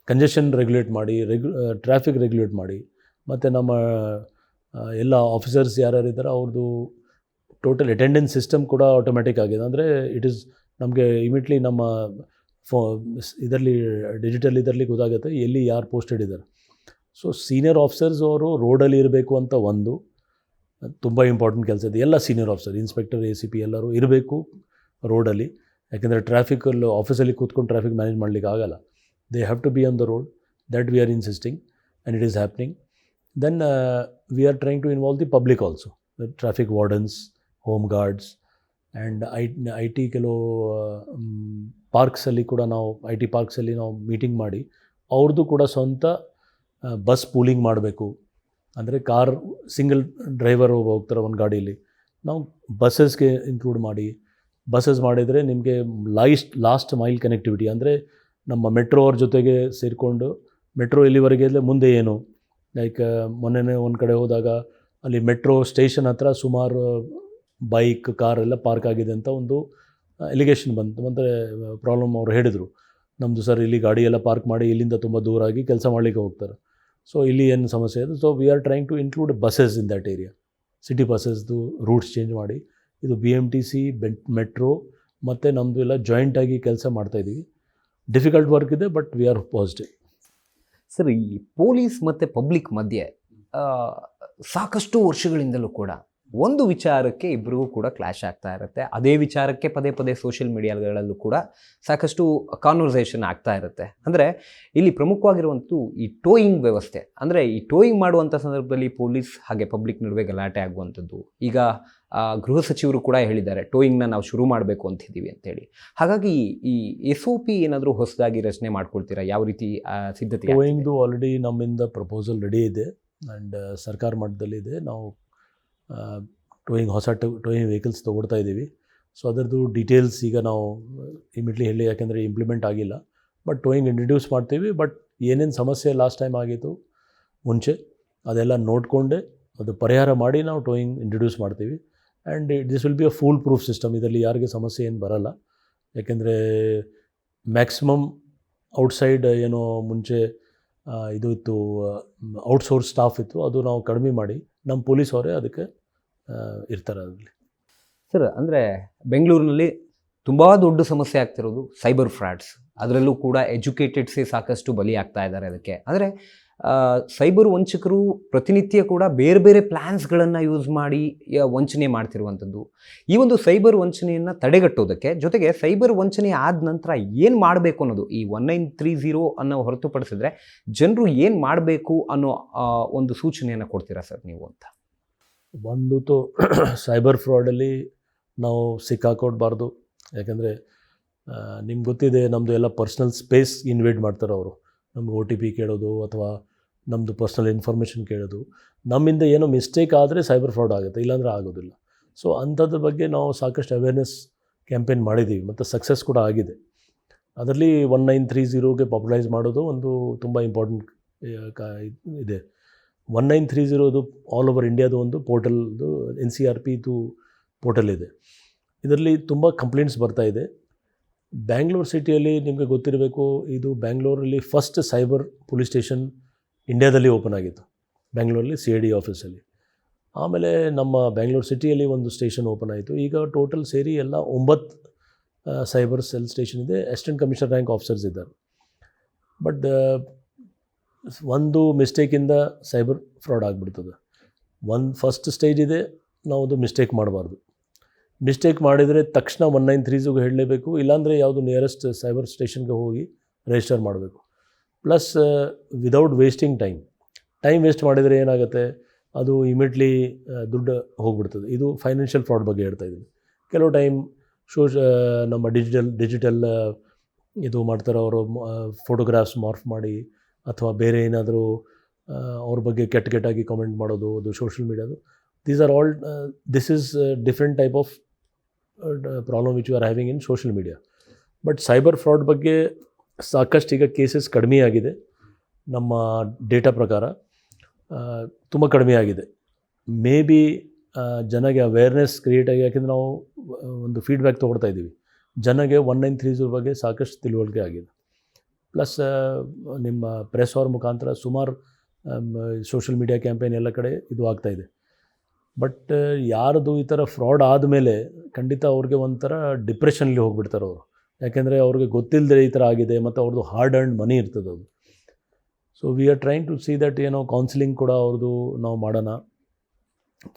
ಕಂಜೆಷನ್ ರೆಗ್ಯುಲೇಟ್ ಮಾಡಿ, ಟ್ರಾಫಿಕ್ ರೆಗ್ಯುಲೇಟ್ ಮಾಡಿ. ಮತ್ತು ನಮ್ಮ ಎಲ್ಲ ಆಫೀಸರ್ಸ್ ಯಾರ್ಯಾರಿದ್ದಾರೆ ಅವ್ರದ್ದು ಟೋಟಲ್ ಅಟೆಂಡೆನ್ಸ್ ಸಿಸ್ಟಮ್ ಕೂಡ ಆಟೋಮ್ಯಾಟಿಕ್ ಆಗಿದೆ. ಅಂದರೆ ಇಟ್ ಈಸ್ ನಮಗೆ ಇಮಿಡಿಯೇಟ್ಲಿ ನಮ್ಮ ಇದರಲ್ಲಿ ಡಿಜಿಟಲ್ ಇದರಲ್ಲಿ ಗೊತ್ತಾಗುತ್ತೆ ಎಲ್ಲಿ ಯಾರು ಪೋಸ್ಟೆಡ್ ಇದ್ದಾರೆ. ಸೊ ಸೀನಿಯರ್ ಆಫೀಸರ್ಸ್ ಅವರು ರೋಡಲ್ಲಿ ಇರಬೇಕು ಅಂತ ಒಂದು ತುಂಬ ಇಂಪಾರ್ಟೆಂಟ್ ಕೆಲಸ ಇದೆ. ಎಲ್ಲ ಸೀನಿಯರ್ ಆಫೀಸರ್, ಇನ್ಸ್ಪೆಕ್ಟರ್, ACP ಎಲ್ಲರೂ ಇರಬೇಕು ರೋಡಲ್ಲಿ. ಯಾಕೆಂದರೆ ಟ್ರಾಫಿಕಲ್ಲಿ ಆಫೀಸಲ್ಲಿ ಕೂತ್ಕೊಂಡು ಟ್ರಾಫಿಕ್ ಮ್ಯಾನೇಜ್ ಮಾಡಲಿಕ್ಕೆ ಆಗಲ್ಲ. They have to be on the road. That we are insisting and it is happening. Then we are trying to involve the public also, the traffic wardens, home guards and IT ಕೆಲವು ಪಾರ್ಕ್ಸಲ್ಲಿ ಕೂಡ ನಾವು IT ಪಾರ್ಕ್ಸಲ್ಲಿ ನಾವು meeting ಮಾಡಿ ಅವ್ರದ್ದು ಕೂಡ ಸ್ವಂತ bus pooling ಮಾಡಬೇಕು. ಅಂದರೆ ಕಾರ್ ಸಿಂಗಲ್ ಡ್ರೈವರ್ ಹೋಗ್ತಾರೆ ಒಂದು ಗಾಡೀಲಿ, ನಾವು ಬಸ್ಸಸ್ಗೆ ಇನ್ಕ್ಲೂಡ್ ಮಾಡಿ. ಬಸ್ಸಸ್ ಮಾಡಿದರೆ ನಿಮಗೆ ಲಾಸ್ಟ್ ಮೈಲ್ ಕನೆಕ್ಟಿವಿಟಿ, ಅಂದರೆ ನಮ್ಮ ಮೆಟ್ರೋ ಅವ್ರ ಜೊತೆಗೆ ಸೇರಿಕೊಂಡು ಮೆಟ್ರೋ ಇಲ್ಲಿವರೆಗೆ ಇದ್ದರೆ ಮುಂದೆ ಏನು. ಲೈಕ್ ಮೊನ್ನೆ ಒಂದು ಕಡೆ ಹೋದಾಗ ಅಲ್ಲಿ ಮೆಟ್ರೋ ಸ್ಟೇಷನ್ ಹತ್ರ ಸುಮಾರು ಬೈಕ್, ಕಾರ್ ಎಲ್ಲ ಪಾರ್ಕ್ ಆಗಿದೆ ಅಂತ ಒಂದು ಎಲಿಗೇಷನ್ ಬಂತು. ಮತ್ತು ಪ್ರಾಬ್ಲಮ್ ಅವರು ಹೇಳಿದರು, ನಮ್ಮದು ಸರ್ ಇಲ್ಲಿ ಗಾಡಿ ಎಲ್ಲ ಪಾರ್ಕ್ ಮಾಡಿ ಇಲ್ಲಿಂದ ತುಂಬ ದೂರಾಗಿ ಕೆಲಸ ಮಾಡಲಿಕ್ಕೆ ಹೋಗ್ತಾರೆ. ಸೊ ಇಲ್ಲಿ ಏನು ಸಮಸ್ಯೆ ಇದೆ. So we are trying to include buses in that area. City ಬಸ್ಸಸ್ದು ರೂಟ್ಸ್ ಚೇಂಜ್ ಮಾಡಿ ಇದು BMTC, ಮೆಟ್ರೋ ಮತ್ತು ನಮ್ಮದು ಎಲ್ಲ ಜಾಯಿಂಟಾಗಿ ಕೆಲಸ ಮಾಡ್ತಾಯಿದ್ದೀವಿ. ಡಿಫಿಕಲ್ಟ್ ವರ್ಕ್ ಇದೆ, but we are positive. Sir, ಈ ಪೊಲೀಸ್ ಮತ್ತು ಪಬ್ಲಿಕ್ ಮಧ್ಯೆ ಸಾಕಷ್ಟು ವರ್ಷಗಳಿಂದಲೂ ಕೂಡ ಒಂದು ವಿಚಾರಕ್ಕೆ ಇಬ್ಬರಿಗೂ ಕೂಡ ಕ್ಲಾಶ್ ಆಗ್ತಾ ಇರುತ್ತೆ. ಅದೇ ವಿಚಾರಕ್ಕೆ ಪದೇ ಪದೇ ಸೋಷಿಯಲ್ ಮೀಡಿಯಾಗಳಲ್ಲೂ ಕೂಡ ಸಾಕಷ್ಟು ಕಾನ್ವರ್ಸೇಷನ್ ಆಗ್ತಾ ಇರುತ್ತೆ. ಅಂದರೆ ಇಲ್ಲಿ ಪ್ರಮುಖವಾಗಿರುವಂಥದ್ದು ಈ ಟೋಯಿಂಗ್ ವ್ಯವಸ್ಥೆ. ಅಂದರೆ ಈ ಟೋಯಿಂಗ್ ಮಾಡುವಂಥ ಸಂದರ್ಭದಲ್ಲಿ ಪೊಲೀಸ್ ಹಾಗೆ ಪಬ್ಲಿಕ್ ನಡುವೆ ಗಲಾಟೆ ಆಗುವಂಥದ್ದು. ಈಗ ಗೃಹ ಸಚಿವರು ಕೂಡ ಹೇಳಿದ್ದಾರೆ ಟೋಯಿಂಗ್ನ ನಾವು ಶುರು ಮಾಡಬೇಕು ಅಂತಿದ್ದೀವಿ ಅಂತೇಳಿ. ಹಾಗಾಗಿ ಈ SOP ಏನಾದರೂ ಹೊಸದಾಗಿ ರಚನೆ ಮಾಡ್ಕೊಳ್ತೀರಾ? ಯಾವ ರೀತಿ ಸಿದ್ಧತೆ? ಟೋಯಿಂಗ್ದು ಆಲ್ರೆಡಿ ನಮ್ಮಿಂದ ಪ್ರಪೋಸಲ್ ರೆಡಿ ಇದೆ ಆ್ಯಂಡ್ ಸರ್ಕಾರ ಮಟ್ಟದಲ್ಲಿದೆ. ನಾವು ಟೋಯಿಂಗ್ ವೆಹಿಕಲ್ಸ್ ತೊಗೊಳ್ತಾ ಇದ್ದೀವಿ. ಸೊ ಅದರದ್ದು ಡೀಟೇಲ್ಸ್ ಈಗ ನಾವು ಇಮಿಡಿಯೇಟ್ಲಿ ಹೇಳಿ, ಯಾಕೆಂದರೆ ಇಂಪ್ಲಿಮೆಂಟ್ ಆಗಿಲ್ಲ. ಬಟ್ ಟೋಯಿಂಗ್ ಇಂಟ್ರಡ್ಯೂಸ್ ಮಾಡ್ತೀವಿ. ಬಟ್ ಏನೇನು ಸಮಸ್ಯೆ ಲಾಸ್ಟ್ ಟೈಮ್ ಆಗಿತ್ತು ಮುಂಚೆ ಅದೆಲ್ಲ ನೋಡಿಕೊಂಡೆ ಅದು ಪರಿಹಾರ ಮಾಡಿ ನಾವು ಟೋಯಿಂಗ್ ಇಂಟ್ರಡ್ಯೂಸ್ ಮಾಡ್ತೀವಿ. And this will be a fool proof system. ಇದರಲ್ಲಿ ಯಾರಿಗೆ ಸಮಸ್ಯೆ ಏನು ಬರಲ್ಲ. ಯಾಕೆಂದರೆ ಮ್ಯಾಕ್ಸಿಮಮ್ ಔಟ್ಸೈಡ್ ಏನೋ ಮುಂಚೆ ಇದು ಇತ್ತು, ಔಟ್ಸೋರ್ಸ್ ಸ್ಟಾಫ್ ಇತ್ತು, ಅದು ನಾವು ಕಡಿಮೆ ಮಾಡಿ ನಮ್ಮ ಪೊಲೀಸ್ ಅವರೇ ಅದಕ್ಕೆ ಇರ್ತಾರೆ ಅದರಲ್ಲಿ. ಸರ್, ಅಂದರೆ ಬೆಂಗಳೂರಿನಲ್ಲಿ ತುಂಬ ದೊಡ್ಡ ಸಮಸ್ಯೆ ಆಗ್ತಿರೋದು ಸೈಬರ್ ಫ್ರಾಡ್ಸ್. ಅದರಲ್ಲೂ ಕೂಡ ಎಜುಕೇಟೆಡ್ಸೇ ಸಾಕಷ್ಟು ಬಲಿ ಆಗ್ತಾ ಇದ್ದಾರೆ ಅದಕ್ಕೆ. ಅಂದರೆ ಸೈಬರ್ ವಂಚಕರು ಪ್ರತಿನಿತ್ಯ ಕೂಡ ಬೇರೆ ಬೇರೆ ಪ್ಲ್ಯಾನ್ಸ್ಗಳನ್ನು ಯೂಸ್ ಮಾಡಿ ವಂಚನೆ ಮಾಡ್ತಿರುವಂಥದ್ದು. ಈ ಒಂದು ಸೈಬರ್ ವಂಚನೆಯನ್ನು ತಡೆಗಟ್ಟೋದಕ್ಕೆ, ಜೊತೆಗೆ ಸೈಬರ್ ವಂಚನೆ ಆದ ನಂತರ ಏನು ಮಾಡಬೇಕು ಅನ್ನೋದು, ಈ 1930 ಅನ್ನೋ ಹೊರತುಪಡಿಸಿದ್ರೆ ಜನರು ಏನು ಮಾಡಬೇಕು ಅನ್ನೋ ಒಂದು ಸೂಚನೆಯನ್ನು ಕೊಡ್ತೀರಾ ಸರ್ ನೀವು ಅಂತ? ಒಂದು ಸೈಬರ್ ಫ್ರಾಡಲ್ಲಿ ನಾವು ಸಿಕ್ಕಾಕೊಡ್ಬಾರ್ದು. ಯಾಕೆಂದರೆ ನಿಮ್ಗೆ ಗೊತ್ತಿದೆ, ನಮ್ಮದು ಎಲ್ಲ ಪರ್ಸ್ನಲ್ ಸ್ಪೇಸ್ ಇನ್ವೇಡ್ ಮಾಡ್ತಾರೆ ಅವರು. ನಮ್ಗೆ OTP ಕೇಳೋದು ಅಥವಾ ನಮ್ಮದು ಪರ್ಸ್ನಲ್ ಇನ್ಫಾರ್ಮೇಷನ್ ಕೇಳೋದು. ನಮ್ಮಿಂದ ಏನೋ ಮಿಸ್ಟೇಕ್ ಆದರೆ ಸೈಬರ್ ಫ್ರಾಡ್ ಆಗುತ್ತೆ, ಇಲ್ಲಾಂದರೆ ಆಗೋದಿಲ್ಲ. ಸೊ ಅಂಥದ್ರ ಬಗ್ಗೆ ನಾವು ಸಾಕಷ್ಟು ಅವೇರ್ನೆಸ್ ಕ್ಯಾಂಪೇನ್ ಮಾಡಿದ್ದೀವಿ ಮತ್ತು ಸಕ್ಸಸ್ ಕೂಡ ಆಗಿದೆ. ಅದರಲ್ಲಿ 1930ಗೆ ಪಾಪ್ಯುಲರೈಸ್ ಮಾಡೋದು ಒಂದು ತುಂಬ ಇಂಪಾರ್ಟೆಂಟ್ ಇದೆ. 1930 ಆಲ್ ಓವರ್ ಇಂಡಿಯಾದು ಒಂದು ಪೋರ್ಟಲ್ದು NCRPದು ಪೋರ್ಟಲ್ ಇದೆ. ಇದರಲ್ಲಿ ತುಂಬ ಕಂಪ್ಲೇಂಟ್ಸ್ ಬರ್ತಾ ಇದೆ. ಬ್ಯಾಂಗ್ಳೂರು ಸಿಟಿಯಲ್ಲಿ ನಿಮಗೆ ಗೊತ್ತಿರಬೇಕು, ಇದು ಬ್ಯಾಂಗ್ಳೂರಲ್ಲಿ ಫಸ್ಟ್ ಸೈಬರ್ ಪೊಲೀಸ್ ಸ್ಟೇಷನ್ ಇಂಡಿಯಾದಲ್ಲಿ ಓಪನ್ ಆಗಿತ್ತು, ಬ್ಯಾಂಗ್ಳೂರಲ್ಲಿ CID ಆಫೀಸಲ್ಲಿ. ಆಮೇಲೆ ನಮ್ಮ ಬ್ಯಾಂಗ್ಳೂರು ಸಿಟಿಯಲ್ಲಿ ಒಂದು ಸ್ಟೇಷನ್ ಓಪನ್ ಆಯಿತು. ಈಗ ಟೋಟಲ್ ಸೇರಿ ಎಲ್ಲ 9 ಸೈಬರ್ ಸೆಲ್ ಸ್ಟೇಷನ್ ಇದೆ. ಅಸಿಸ್ಟೆಂಟ್ ಕಮಿಷನರ್ ರ್ಯಾಂಕ್ ಆಫೀಸರ್ಸ್ ಇದ್ದಾರೆ. ಬಟ್ ಒಂದು ಮಿಸ್ಟೇಕಿಂದ ಸೈಬರ್ ಫ್ರಾಡ್ ಆಗಿಬಿಡ್ತದೆ. ಫಸ್ಟ್ ಸ್ಟೇಜ್ ಇದೆ, ನಾವು ಅದು ಮಿಸ್ಟೇಕ್ ಮಾಡಬಾರ್ದು. ಮಿಸ್ಟೇಕ್ ಮಾಡಿದರೆ ತಕ್ಷಣ 1930ಗೆ ಹೇಳಲೇಬೇಕು, ಇಲ್ಲಾಂದರೆ ಯಾವುದು ನಿಯರೆಸ್ಟ್ ಸೈಬರ್ ಸ್ಟೇಷನ್ಗೆ ಹೋಗಿ ರಿಜಿಸ್ಟರ್ ಮಾಡಬೇಕು. Plus without wasting time waste ಮಾಡಿದರೆ ಏನಾಗುತ್ತೆ, ಅದು ಇಮಿಡಿಯೇಟ್ಲಿ ದುಡ್ಡು ಹೋಗ್ಬಿಡ್ತದೆ. ಇದು ಫೈನಾನ್ಷಿಯಲ್ ಫ್ರಾಡ್ ಬಗ್ಗೆ ಹೇಳ್ತಾ ಇದ್ದೀನಿ. ಕೆಲವು ಟೈಮ್ ನಮ್ಮ ಡಿಜಿಟಲ್ ಇದು ಮಾಡ್ತಾರೆ ಅವರು, ಫೋಟೋಗ್ರಾಫ್ಸ್ ಮಾರ್ಫ್ ಮಾಡಿ ಅಥವಾ ಬೇರೆ ಏನಾದರೂ ಅವ್ರ ಬಗ್ಗೆ ಕೆಟ್ಟಾಗಿ ಕಾಮೆಂಟ್ ಮಾಡೋದು, ಅದು ಸೋಷಿಯಲ್ ಮೀಡಿಯಾದು. This is different type of problem which you are having in social media. But cyber fraud ಬಗ್ಗೆ ಸಾಕಷ್ಟು ಈಗ ಕೇಸಸ್ ಕಡಿಮೆ ಆಗಿದೆ. ನಮ್ಮ ಡೇಟಾ ಪ್ರಕಾರ ತುಂಬ ಕಡಿಮೆ ಆಗಿದೆ. ಮೇ ಬಿ ಜನಗೆ ಅವೇರ್ನೆಸ್ ಕ್ರಿಯೇಟ್ ಆಗಿ, ಯಾಕೆಂದರೆ ನಾವು ಒಂದು ಫೀಡ್ಬ್ಯಾಕ್ ತೊಗೊಳ್ತಾ ಇದ್ದೀವಿ, ಜನಗೆ 1930 ಬಗ್ಗೆ ಸಾಕಷ್ಟು ತಿಳುವಳಿಕೆ ಆಗಿದೆ. ಪ್ಲಸ್ ನಿಮ್ಮ ಪ್ರೆಸ್ ಅವ್ರ ಮುಖಾಂತರ ಸುಮಾರು ಸೋಷಿಯಲ್ ಮೀಡಿಯಾ ಕ್ಯಾಂಪೇನ್ ಎಲ್ಲ ಕಡೆ ಇದು ಆಗ್ತಾಯಿದೆ. ಬಟ್ ಯಾರದು ಈ ಥರ ಫ್ರಾಡ್ ಆದಮೇಲೆ ಖಂಡಿತ ಅವ್ರಿಗೆ ಒಂಥರ ಡಿಪ್ರೆಷನ್ಲಿ ಹೋಗಿಬಿಡ್ತಾರೆ ಅವರು. ಯಾಕೆಂದರೆ ಅವ್ರಿಗೆ ಗೊತ್ತಿಲ್ಲದೆ ಈ ಥರ ಆಗಿದೆ ಮತ್ತು ಅವ್ರದ್ದು ಹಾರ್ಡ್ ಅರ್ನ್ಡ್ ಮನಿ ಇರ್ತದೆ ಅದು. So we are trying to see that counselling ಕೂಡ ಅವ್ರದ್ದು ನಾವು ಮಾಡೋಣ.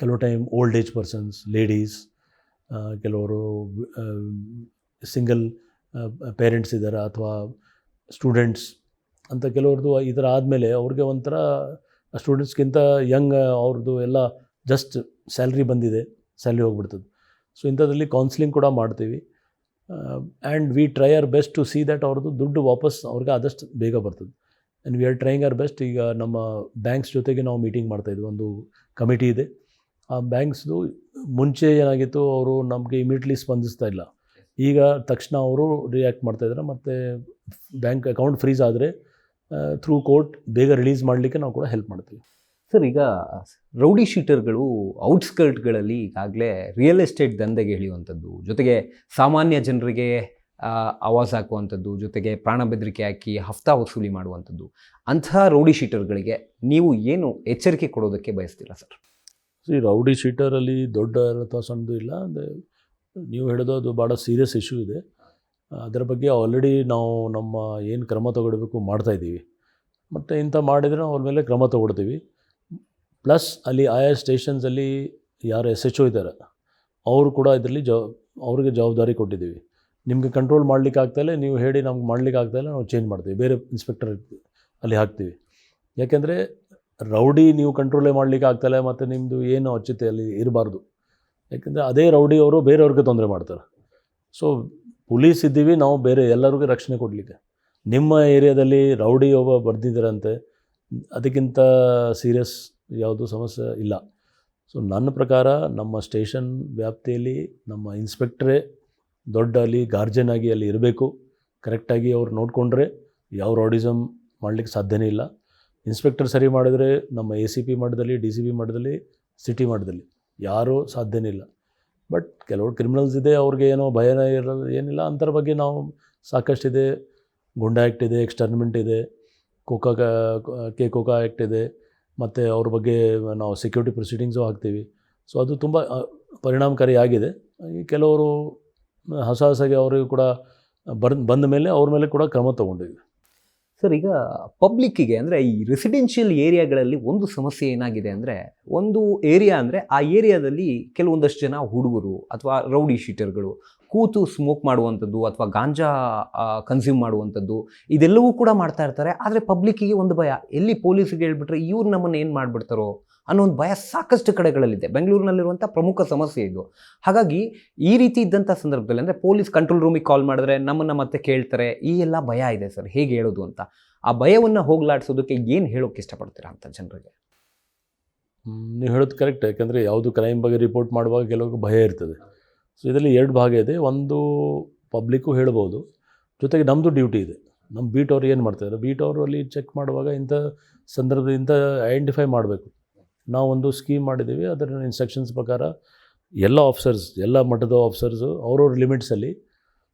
ಕೆಲವು time old age persons, ladies, ಕೆಲವರು ಸಿಂಗಲ್ ಪೇರೆಂಟ್ಸ್ ಇದ್ದಾರೆ ಅಥವಾ ಸ್ಟೂಡೆಂಟ್ಸ್ ಅಂತ ಕೆಲವ್ರದ್ದು ಈ ಥರ ಆದಮೇಲೆ ಅವ್ರಿಗೆ ಒಂಥರ ಸ್ಟೂಡೆಂಟ್ಸ್ಗಿಂತ ಯಂಗ್ ಅವ್ರದ್ದು ಎಲ್ಲ ಜಸ್ಟ್ ಸ್ಯಾಲ್ರಿ ಬಂದಿದೆ, ಸ್ಯಾಲ್ರಿ ಹೋಗ್ಬಿಡ್ತದೆ. ಸೊ ಇಂಥದ್ರಲ್ಲಿ ಕೌನ್ಸಿಲಿಂಗ್ ಕೂಡ ಮಾಡ್ತೀವಿ. And we try our best to see that ಅವ್ರದ್ದು ದುಡ್ಡು ವಾಪಸ್ ಅವ್ರಿಗೆ ಆದಷ್ಟು ಬೇಗ ಬರ್ತದೆ. And we are trying our best. ಈಗ ನಮ್ಮ ಬ್ಯಾಂಕ್ಸ್ ಜೊತೆಗೆ ನಾವು ಮೀಟಿಂಗ್ ಮಾಡ್ತಾಯಿದ್ವಿ, ಒಂದು ಕಮಿಟಿ ಇದೆ. ಆ ಬ್ಯಾಂಕ್ಸ್ದು ಮುಂಚೆ ಏನಾಗಿತ್ತು, ಅವರು ನಮಗೆ ಇಮಿಡಿಯೇಟ್ಲಿ ಸ್ಪಂದಿಸ್ತಾ ಇಲ್ಲ. ಈಗ ತಕ್ಷಣ ಅವರು ರಿಯಾಕ್ಟ್ ಮಾಡ್ತಾಯಿದ್ದಾರೆ. ಮತ್ತು ಬ್ಯಾಂಕ್ ಅಕೌಂಟ್ ಫ್ರೀಸ್ ಆದರೆ ಥ್ರೂ ಕೋರ್ಟ್ ಬೇಗ ರಿಲೀಸ್ ಮಾಡಲಿಕ್ಕೆ ನಾವು ಕೂಡ ಹೆಲ್ಪ್ ಮಾಡ್ತೀವಿ. ಸರ್, ಈಗ ರೌಡಿ ಶೀಟರ್ಗಳು ಔಟ್ಸ್ಕರ್ಟ್ಗಳಲ್ಲಿ ಈಗಾಗಲೇ ರಿಯಲ್ ಎಸ್ಟೇಟ್ ದಂಧೆಗೆ ಇಳಿಯುವಂಥದ್ದು, ಜೊತೆಗೆ ಸಾಮಾನ್ಯ ಜನರಿಗೆ ಆವಾಜ್ ಹಾಕುವಂಥದ್ದು, ಜೊತೆಗೆ ಪ್ರಾಣ ಬೆದರಿಕೆ ಹಾಕಿ ಹಫ್ತಾ ವಸೂಲಿ ಮಾಡುವಂಥದ್ದು, ಅಂತಹ ರೌಡಿ ಶೀಟರ್ಗಳಿಗೆ ನೀವು ಏನು ಎಚ್ಚರಿಕೆ ಕೊಡೋದಕ್ಕೆ ಬಯಸ್ತೀರಾ ಸರ್? ಈ ರೌಡಿ ಶೀಟರಲ್ಲಿ ದೊಡ್ಡ ಅಥವಾ ಸಣ್ಣದು ಇಲ್ಲ. ಅಂದರೆ ನೀವು ಹೇಳೋದು ಅದು ಭಾಳ ಸೀರಿಯಸ್ ಇಶ್ಯೂ ಇದೆ. ಅದರ ಬಗ್ಗೆ ಆಲ್ರೆಡಿ ನಾವು ನಮ್ಮ ಏನು ಕ್ರಮ ತಗೊಳ್ಬೇಕು ಮಾಡ್ತಾಯಿದ್ದೀವಿ. ಮತ್ತು ಇಂಥ ಮಾಡಿದರೆ ನಾವು ಅವ್ರ ಮೇಲೆ ಕ್ರಮ ತಗೊಳ್ತೀವಿ. ಪ್ಲಸ್ ಅಲ್ಲಿ ಆಯಾ ಸ್ಟೇಷನ್ಸಲ್ಲಿ ಯಾರು SHO ಇದ್ದಾರೆ ಅವರು ಕೂಡ ಇದರಲ್ಲಿ ಅವ್ರಿಗೆ ಜವಾಬ್ದಾರಿ ಕೊಟ್ಟಿದ್ದೀವಿ. ನಿಮಗೆ ಕಂಟ್ರೋಲ್ ಮಾಡಲಿಕ್ಕೆ ಆಗ್ತಾಯಿಲ್ಲ, ನೀವು ಹೇಳಿ ನಮ್ಗೆ ಮಾಡಲಿಕ್ಕೆ ಆಗ್ತಾಯಿಲ್ಲ, ನಾವು ಚೇಂಜ್ ಮಾಡ್ತೀವಿ, ಬೇರೆ ಇನ್ಸ್ಪೆಕ್ಟರ್ ಅಲ್ಲಿ ಹಾಕ್ತೀವಿ. ಯಾಕೆಂದರೆ ರೌಡಿ ನೀವು ಕಂಟ್ರೋಲೇ ಮಾಡಲಿಕ್ಕೆ ಆಗ್ತಾಯಿಲ್ಲ ಮತ್ತು ನಿಮ್ಮದು ಏನು ಅಚ್ಚುತ್ತೆ ಅಲ್ಲಿ ಇರಬಾರ್ದು. ಯಾಕೆಂದರೆ ಅದೇ ರೌಡಿ ಅವರು ಬೇರೆಯವ್ರಿಗೆ ತೊಂದರೆ ಮಾಡ್ತಾರೆ. ಸೊ ಪೊಲೀಸ್ ಇದ್ದೀವಿ ನಾವು ಬೇರೆ ಎಲ್ಲರಿಗೂ ರಕ್ಷಣೆ ಕೊಡಲಿಕ್ಕೆ. ನಿಮ್ಮ ಏರಿಯಾದಲ್ಲಿ ರೌಡಿ ಒಬ್ಬ ಬರ್ದಿದ್ದಾರಂತೆ, ಅದಕ್ಕಿಂತ ಸೀರಿಯಸ್ ಯಾವುದೂ ಸಮಸ್ಯೆ ಇಲ್ಲ. ಸೊ ನನ್ನ ಪ್ರಕಾರ ನಮ್ಮ ಸ್ಟೇಷನ್ ವ್ಯಾಪ್ತಿಯಲ್ಲಿ ನಮ್ಮ ಇನ್ಸ್ಪೆಕ್ಟ್ರೇ ದೊಡ್ಡ ಅಲ್ಲಿ ಗಾರ್ಜನ್ ಆಗಿ ಅಲ್ಲಿ ಇರಬೇಕು. ಕರೆಕ್ಟಾಗಿ ಅವ್ರು ನೋಡಿಕೊಂಡ್ರೆ ಯಾವ ರೌಡಿಸಮ್ ಮಾಡಲಿಕ್ಕೆ ಸಾಧ್ಯನೇ ಇಲ್ಲ. ಇನ್ಸ್ಪೆಕ್ಟರ್ ಸರಿ ಮಾಡಿದರೆ ನಮ್ಮ ACP ಮಟ್ಟದಲ್ಲಿ, DCP ಮಟ್ಟದಲ್ಲಿ, ಸಿಟಿ ಮಟ್ಟದಲ್ಲಿ ಯಾರೂ ಸಾಧ್ಯನೇ ಇಲ್ಲ. ಬಟ್ ಕೆಲವರು ಕ್ರಿಮಿನಲ್ಸ್ ಇದೆ, ಅವ್ರಿಗೆ ಏನೋ ಭಯನ ಇರೋದು ಏನಿಲ್ಲ. ಅಂಥರ ಬಗ್ಗೆ ನಾವು ಸಾಕಷ್ಟಿದೆ. ಗುಂಡಾ ಆ್ಯಕ್ಟ್ ಇದೆ, ಎಕ್ಸ್ಟರ್ನ್ಮೆಂಟ್ ಇದೆ, ಕೋಕಾ ಆ್ಯಕ್ಟ್ ಇದೆ. ಮತ್ತು ಅವ್ರ ಬಗ್ಗೆ ನಾವು ಸೆಕ್ಯೂರಿಟಿ ಪ್ರೊಸೀಡಿಂಗ್ಸು ಹಾಕ್ತೀವಿ. ಸೊ ಅದು ತುಂಬ ಪರಿಣಾಮಕಾರಿಯಾಗಿದೆ. ಕೆಲವರು ಹೊಸಗೆ ಅವರಿಗೂ ಕೂಡ ಬಂದ ಮೇಲೆ ಅವ್ರ ಮೇಲೆ ಕೂಡ ಕ್ರಮ ತೊಗೊಂಡಿದ್ವಿ. ಸರ್, ಈಗ ಪಬ್ಲಿಕ್ಕಿಗೆ ಅಂದರೆ ಈ ರೆಸಿಡೆನ್ಷಿಯಲ್ ಏರಿಯಾಗಳಲ್ಲಿ ಒಂದು ಸಮಸ್ಯೆ ಏನಾಗಿದೆ ಅಂದರೆ, ಒಂದು ಏರಿಯಾ ಅಂದರೆ ಆ ಏರಿಯಾದಲ್ಲಿ ಕೆಲವೊಂದಷ್ಟು ಜನ ಹುಡುಗರು ಅಥವಾ ರೌಡಿ ಶೀಟರ್ಗಳು ಕೂತು ಸ್ಮೋಕ್ ಮಾಡುವಂಥದ್ದು ಅಥವಾ ಗಾಂಜಾ ಕನ್ಸ್ಯೂಮ್ ಮಾಡುವಂಥದ್ದು ಇದೆಲ್ಲವೂ ಕೂಡ ಮಾಡ್ತಾ ಇರ್ತಾರೆ. ಆದರೆ ಪಬ್ಲಿಕ್ಕಿಗೆ ಒಂದು ಭಯ, ಎಲ್ಲಿ ಪೊಲೀಸಿಗೆ ಹೇಳ್ಬಿಟ್ರೆ ಇವ್ರು ನಮ್ಮನ್ನು ಏನು ಮಾಡಿಬಿಡ್ತಾರೋ ಅನ್ನೋ ಒಂದು ಭಯ ಸಾಕಷ್ಟು ಕಡೆಗಳಲ್ಲಿದೆ. ಬೆಂಗಳೂರಿನಲ್ಲಿರುವಂಥ ಪ್ರಮುಖ ಸಮಸ್ಯೆ ಇದು. ಹಾಗಾಗಿ ಈ ರೀತಿ ಇದ್ದಂಥ ಸಂದರ್ಭದಲ್ಲಿ ಅಂದರೆ ಪೊಲೀಸ್ ಕಂಟ್ರೋಲ್ ರೂಮಿಗೆ ಕಾಲ್ ಮಾಡಿದ್ರೆ ನಮ್ಮನ್ನು ಮತ್ತೆ ಕೇಳ್ತಾರೆ, ಈ ಎಲ್ಲ ಭಯ ಇದೆ ಸರ್, ಹೇಗೆ ಹೇಳೋದು ಅಂತ. ಆ ಭಯವನ್ನು ಹೋಗಲಾಡಿಸೋದಕ್ಕೆ ಏನು ಹೇಳೋಕ್ಕೆ ಇಷ್ಟಪಡ್ತೀರಾ ಅಂತ ಜನರಿಗೆ? ನೀವು ಹೇಳೋದು ಕರೆಕ್ಟ್. ಯಾಕಂದರೆ ಯಾವುದು ಕ್ರೈಮ್ ಬಗ್ಗೆ ರಿಪೋರ್ಟ್ ಮಾಡುವಾಗ ಕೆಲವು ಭಯ ಇರ್ತದೆ. ಸೊ ಇದರಲ್ಲಿ 2 ಭಾಗ ಇದೆ. ಒಂದು ಪಬ್ಲಿಕ್ಕು ಹೇಳ್ಬೋದು, ಜೊತೆಗೆ ನಮ್ಮದು ಡ್ಯೂಟಿ ಇದೆ. ನಮ್ಮ ಬೀಟ್ ಅವ್ರು ಏನು ಮಾಡ್ತಾಯಿದ್ದಾರೆ, ಬೀಟ್ ಅವರು ಅಲ್ಲಿ ಚೆಕ್ ಮಾಡುವಾಗ ಇಂಥ ಸಂದರ್ಭದಿಂದ ಐಡೆಂಟಿಫೈ ಮಾಡಬೇಕು. ನಾವೊಂದು ಸ್ಕೀಮ್ ಮಾಡಿದ್ದೀವಿ, ಅದರ ಇನ್ಸ್ಟ್ರಕ್ಷನ್ಸ್ ಪ್ರಕಾರ ಎಲ್ಲ ಆಫೀಸರ್ಸ್, ಎಲ್ಲ ಮಟ್ಟದ ಆಫೀಸರ್ಸು ಅವ್ರವ್ರ ಲಿಮಿಟ್ಸಲ್ಲಿ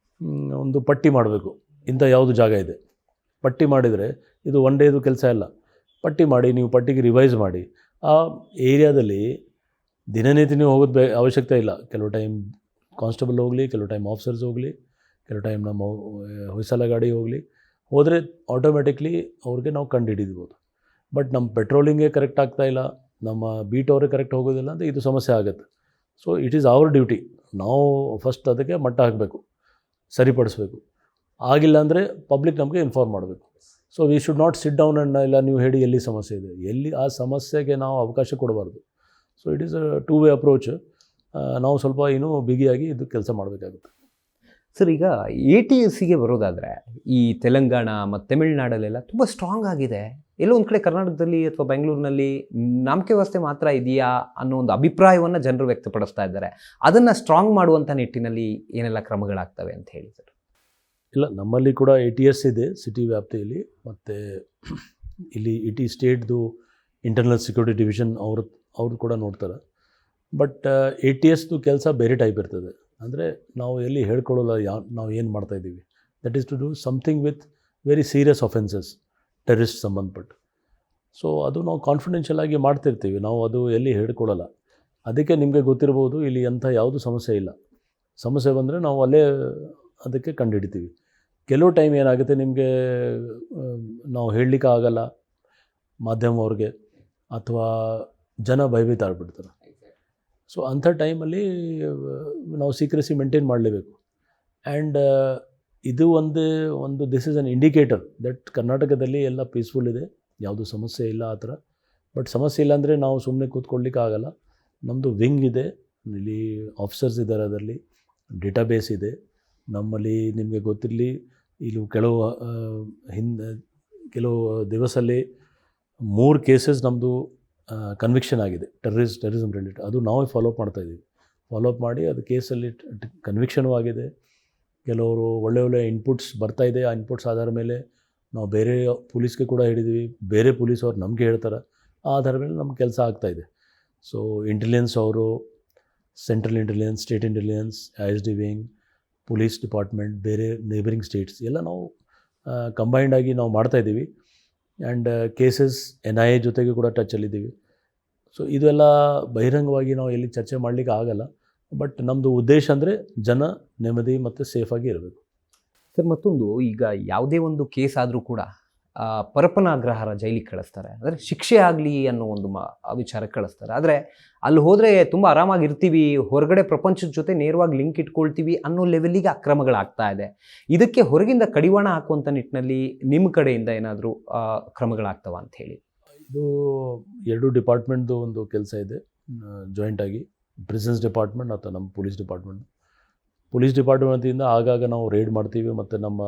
ಒಂದು ಪಟ್ಟಿ ಮಾಡಬೇಕು. ಇಂಥ ಯಾವುದು ಜಾಗ ಇದೆ ಪಟ್ಟಿ ಮಾಡಿದರೆ ಇದು ಒನ್ ಡೇದು ಕೆಲಸ ಇಲ್ಲ. ಪಟ್ಟಿ ಮಾಡಿ, ನೀವು ಪಟ್ಟಿಗೆ ರಿವೈಸ್ ಮಾಡಿ. ಆ ಏರಿಯಾದಲ್ಲಿ ದಿನನಿತ್ಯ ನೀವು ಹೋಗೋದು ಅವಶ್ಯಕತೆ ಇಲ್ಲ. ಕೆಲವು ಟೈಮ್ ಕಾನ್ಸ್ಟೇಬಲ್ ಹೋಗಲಿ, ಕೆಲವು ಟೈಮ್ ಆಫೀಸರ್ಸ್ ಹೋಗಲಿ, ಕೆಲವು ಟೈಮ್ ನಮ್ಮ ಹೊಯ್ಸಳ ಗಾಡಿ ಹೋಗಲಿ, ಹೋದರೆ ಆಟೋಮೆಟಿಕ್ಲಿ ಅವ್ರಿಗೆ ನಾವು ಕಂಡು ಹಿಡಿದ್ಬೋದು. ಬಟ್ ನಮ್ಮ ಪೆಟ್ರೋಲಿಂಗೇ ಕರೆಕ್ಟ್ ಆಗ್ತಾಯಿಲ್ಲ, ನಮ್ಮ ಬೀಟ್ ಅವರೇ ಕರೆಕ್ಟ್ ಹೋಗೋದಿಲ್ಲ ಅಂದರೆ ಇದು ಸಮಸ್ಯೆ ಆಗುತ್ತೆ. So it is our duty. ನಾವು ಫಸ್ಟ್ ಅದಕ್ಕೆ ಮಟ್ಟ ಹಾಕಬೇಕು, ಸರಿಪಡಿಸ್ಬೇಕು. ಆಗಿಲ್ಲ ಅಂದರೆ ಪಬ್ಲಿಕ್ ನಮಗೆ ಇನ್ಫಾರ್ಮ್ ಮಾಡಬೇಕು. So we should not sit down and ಇಲ್ಲ ನೀವು ಹೇಳಿ ಎಲ್ಲಿ ಸಮಸ್ಯೆ ಇದೆ, ಎಲ್ಲಿ ಆ ಸಮಸ್ಯೆಗೆ ನಾವು ಅವಕಾಶ ಕೊಡಬಾರ್ದು. So it is a 2 way approach. ನಾವು ಸ್ವಲ್ಪ ಇನ್ನೂ ಬಿಗಿಯಾಗಿ ಇದು ಕೆಲಸ ಮಾಡಬೇಕಾಗುತ್ತೆ. ಸರ್, ಈಗ ATSಗೆ ಬರೋದಾದರೆ ಈ ತೆಲಂಗಾಣ ಮತ್ತು ತಮಿಳುನಾಡಲ್ಲೆಲ್ಲ ತುಂಬ ಸ್ಟ್ರಾಂಗ್ ಆಗಿದೆ. ಎಲ್ಲೋ ಒಂದು ಕಡೆ ಕರ್ನಾಟಕದಲ್ಲಿ ಅಥವಾ ಬೆಂಗಳೂರಿನಲ್ಲಿ ನಂಬಿಕೆ ವ್ಯವಸ್ಥೆ ಮಾತ್ರ ಇದೆಯಾ ಅನ್ನೋ ಒಂದು ಅಭಿಪ್ರಾಯವನ್ನು ಜನರು ವ್ಯಕ್ತಪಡಿಸ್ತಾ ಇದ್ದಾರೆ. ಅದನ್ನು ಸ್ಟ್ರಾಂಗ್ ಮಾಡುವಂಥ ನಿಟ್ಟಿನಲ್ಲಿ ಏನೆಲ್ಲ ಕ್ರಮಗಳಾಗ್ತವೆ ಅಂತ ಹೇಳಿ ಸರ್? ಇಲ್ಲ, ನಮ್ಮಲ್ಲಿ ಕೂಡ ATS ಇದೆ ಸಿಟಿ ವ್ಯಾಪ್ತಿಯಲ್ಲಿ. ಮತ್ತು ಇಲ್ಲಿ ಇಟಿ ಸ್ಟೇಟ್ದು ಇಂಟರ್ನಲ್ ಸೆಕ್ಯೂರಿಟಿ ಡಿವಿಷನ್ ಅವ್ರು ಕೂಡ ನೋಡ್ತಾರೆ. ಬಟ್ ATSದು ಕೆಲಸ ಬೇರೆ ಟೈಪ್ ಇರ್ತದೆ. ಅಂದರೆ ನಾವು ಎಲ್ಲಿ ಹೇಳ್ಕೊಳ್ಳೋಲ್ಲ ನಾವು ಏನು ಮಾಡ್ತಾಯಿದ್ದೀವಿ. That is to do something with very serious offences, terrorist ಸಂಬಂಧಪಟ್ಟು. ಸೊ ಅದು ನಾವು ಕಾನ್ಫಿಡೆನ್ಷಿಯಲ್ ಆಗಿ ಮಾಡ್ತಿರ್ತೀವಿ, ನಾವು ಅದು ಎಲ್ಲಿ ಹೇಳ್ಕೊಳ್ಳಲ್ಲ. ಅದಕ್ಕೆ ನಿಮಗೆ ಗೊತ್ತಿರ್ಬೋದು, ಇಲ್ಲಿ ಅಂಥ ಯಾವುದು ಸಮಸ್ಯೆ ಇಲ್ಲ. ಸಮಸ್ಯೆ ಬಂದರೆ ನಾವು ಅಲ್ಲೇ ಅದಕ್ಕೆ ಕಂಡುಹಿಡಿತೀವಿ. ಕೆಲವು ಟೈಮ್ ಏನಾಗುತ್ತೆ, ನಿಮಗೆ ನಾವು ಹೇಳಲಿಕ್ಕೆ ಆಗಲ್ಲ ಮಾಧ್ಯಮವ್ರಿಗೆ, ಅಥವಾ ಜನ ಭಯಭೀತ ಆಗ್ಬಿಡ್ತಾರೆ. ಸೊ ಅಂಥ ಟೈಮಲ್ಲಿ ನಾವು ಸೀಕ್ರೆಸಿ ಮೇಂಟೈನ್ ಮಾಡಲೇಬೇಕು. ಆ್ಯಂಡ್ ಇದು ಒಂದು this is an indicator that ಕರ್ನಾಟಕದಲ್ಲಿ ಎಲ್ಲ ಪೀಸ್ಫುಲ್ ಇದೆ, ಯಾವುದೂ ಸಮಸ್ಯೆ ಇಲ್ಲ ಆ ಥರ. ಬಟ್ ಸಮಸ್ಯೆ ಇಲ್ಲ ಅಂದರೆ ನಾವು ಸುಮ್ಮನೆ ಕೂತ್ಕೊಳ್ಳಿಕ್ಕೆ ಆಗಲ್ಲ. ನಮ್ಮದು ವಿಂಗ್ ಇದೆ, ಇಲ್ಲಿ ಆಫೀಸರ್ಸ್ ಇದ್ದಾರೆ, ಅದರಲ್ಲಿ ಡೇಟಾಬೇಸ್ ಇದೆ ನಮ್ಮಲ್ಲಿ. ನಿಮಗೆ ಗೊತ್ತಿರಲಿ, ಇಲ್ಲಿ ಕೆಲವು ದಿವಸಲ್ಲಿ 3 ಕೇಸಸ್ ನಮ್ಮದು ಕನ್ವಿಕ್ಷನ್ ಆಗಿದೆ, ಟೆರರಿಸಮ್ ರಿಲೇಟೆಡ್. ಅದು ನಾವೇ ಫಾಲೋಅಪ್ ಮಾಡ್ತಾಯಿದ್ದೀವಿ. ಫಾಲೋಅಪ್ ಮಾಡಿ ಅದು ಕೇಸಲ್ಲಿ ಕನ್ವಿಕ್ಷನೂ ಆಗಿದೆ. ಕೆಲವರು ಒಳ್ಳೆ ಇನ್ಪುಟ್ಸ್ ಬರ್ತಾಯಿದೆ. ಆ ಇನ್ಪುಟ್ಸ್ ಆಧಾರ ಮೇಲೆ ನಾವು ಬೇರೆ ಪೊಲೀಸ್ಗೆ ಕೂಡ ಹೇಳಿದ್ದೀವಿ, ಬೇರೆ ಪೊಲೀಸವ್ರು ನಮಗೆ ಹೇಳ್ತಾರೆ. ಆ ಆಧಾರ ಮೇಲೆ ನಮ್ಮ ಕೆಲಸ ಆಗ್ತಾಯಿದೆ. ಸೊ ಇಂಟೆಲಿಜೆನ್ಸ್ ಅವರು, central intelligence, state intelligence, ISD wing, police department, ಬೇರೆ ನೇಬರಿಂಗ್ ಸ್ಟೇಟ್ಸ್ ಎಲ್ಲ ನಾವು ಕಂಬೈಂಡ್ ಆಗಿ ನಾವು ಮಾಡ್ತಾಯಿದ್ದೀವಿ. ಆ್ಯಂಡ್ ಕೇಸಸ್ NIA ಜೊತೆಗೆ ಕೂಡ ಟಚ್ಚಲ್ಲಿದ್ದೀವಿ. ಸೊ ಇದೆಲ್ಲ ಬಹಿರಂಗವಾಗಿ ನಾವು ಎಲ್ಲಿ ಚರ್ಚೆ ಮಾಡಲಿಕ್ಕೆ ಆಗಲ್ಲ. ಬಟ್ ನಮ್ಮದು ಉದ್ದೇಶ ಅಂದರೆ ಜನ ನೆಮ್ಮದಿ ಮತ್ತು ಸೇಫಾಗಿ ಇರಬೇಕು. ಸರ್, ಮತ್ತೊಂದು, ಈಗ ಯಾವುದೇ ಒಂದು ಕೇಸ್ ಆದರೂ ಕೂಡ ಪರಪನಾಗ್ರಹರ ಜೈಲಿಗೆ ಕಳಿಸ್ತಾರೆ, ಅಂದರೆ ಶಿಕ್ಷೆ ಆಗಲಿ ಅನ್ನೋ ಒಂದು ವಿಚಾರಕ್ಕೆ ಕಳಿಸ್ತಾರೆ. ಆದರೆ ಅಲ್ಲಿ ಹೋದರೆ ತುಂಬ ಆರಾಮಾಗಿರ್ತೀವಿ, ಹೊರಗಡೆ ಪ್ರಪಂಚದ ಜೊತೆ ನೇರವಾಗಿ ಲಿಂಕ್ ಇಟ್ಕೊಳ್ತೀವಿ ಅನ್ನೋ ಲೆವೆಲ್ಲಿಗೆ ಅಕ್ರಮಗಳಾಗ್ತಾ ಇದೆ. ಇದಕ್ಕೆ ಹೊರಗಿಂದ ಕಡಿವಾಣ ಹಾಕುವಂಥ ನಿಟ್ಟಿನಲ್ಲಿ ನಿಮ್ಮ ಕಡೆಯಿಂದ ಏನಾದರೂ ಕ್ರಮಗಳಾಗ್ತವ ಅಂತ ಹೇಳಿ? ಇದು 2 ಡಿಪಾರ್ಟ್ಮೆಂಟ್ದು ಒಂದು ಕೆಲಸ ಇದೆ ಜಾಯಿಂಟಾಗಿ, ಪ್ರಿಸನ್ಸ್ ಡಿಪಾರ್ಟ್ಮೆಂಟ್ ಮತ್ತು ನಮ್ಮ ಪೊಲೀಸ್ ಡಿಪಾರ್ಟ್ಮೆಂಟಿಂದ ಆಗಾಗ ನಾವು ರೇಡ್ ಮಾಡ್ತೀವಿ. ಮತ್ತು ನಮ್ಮ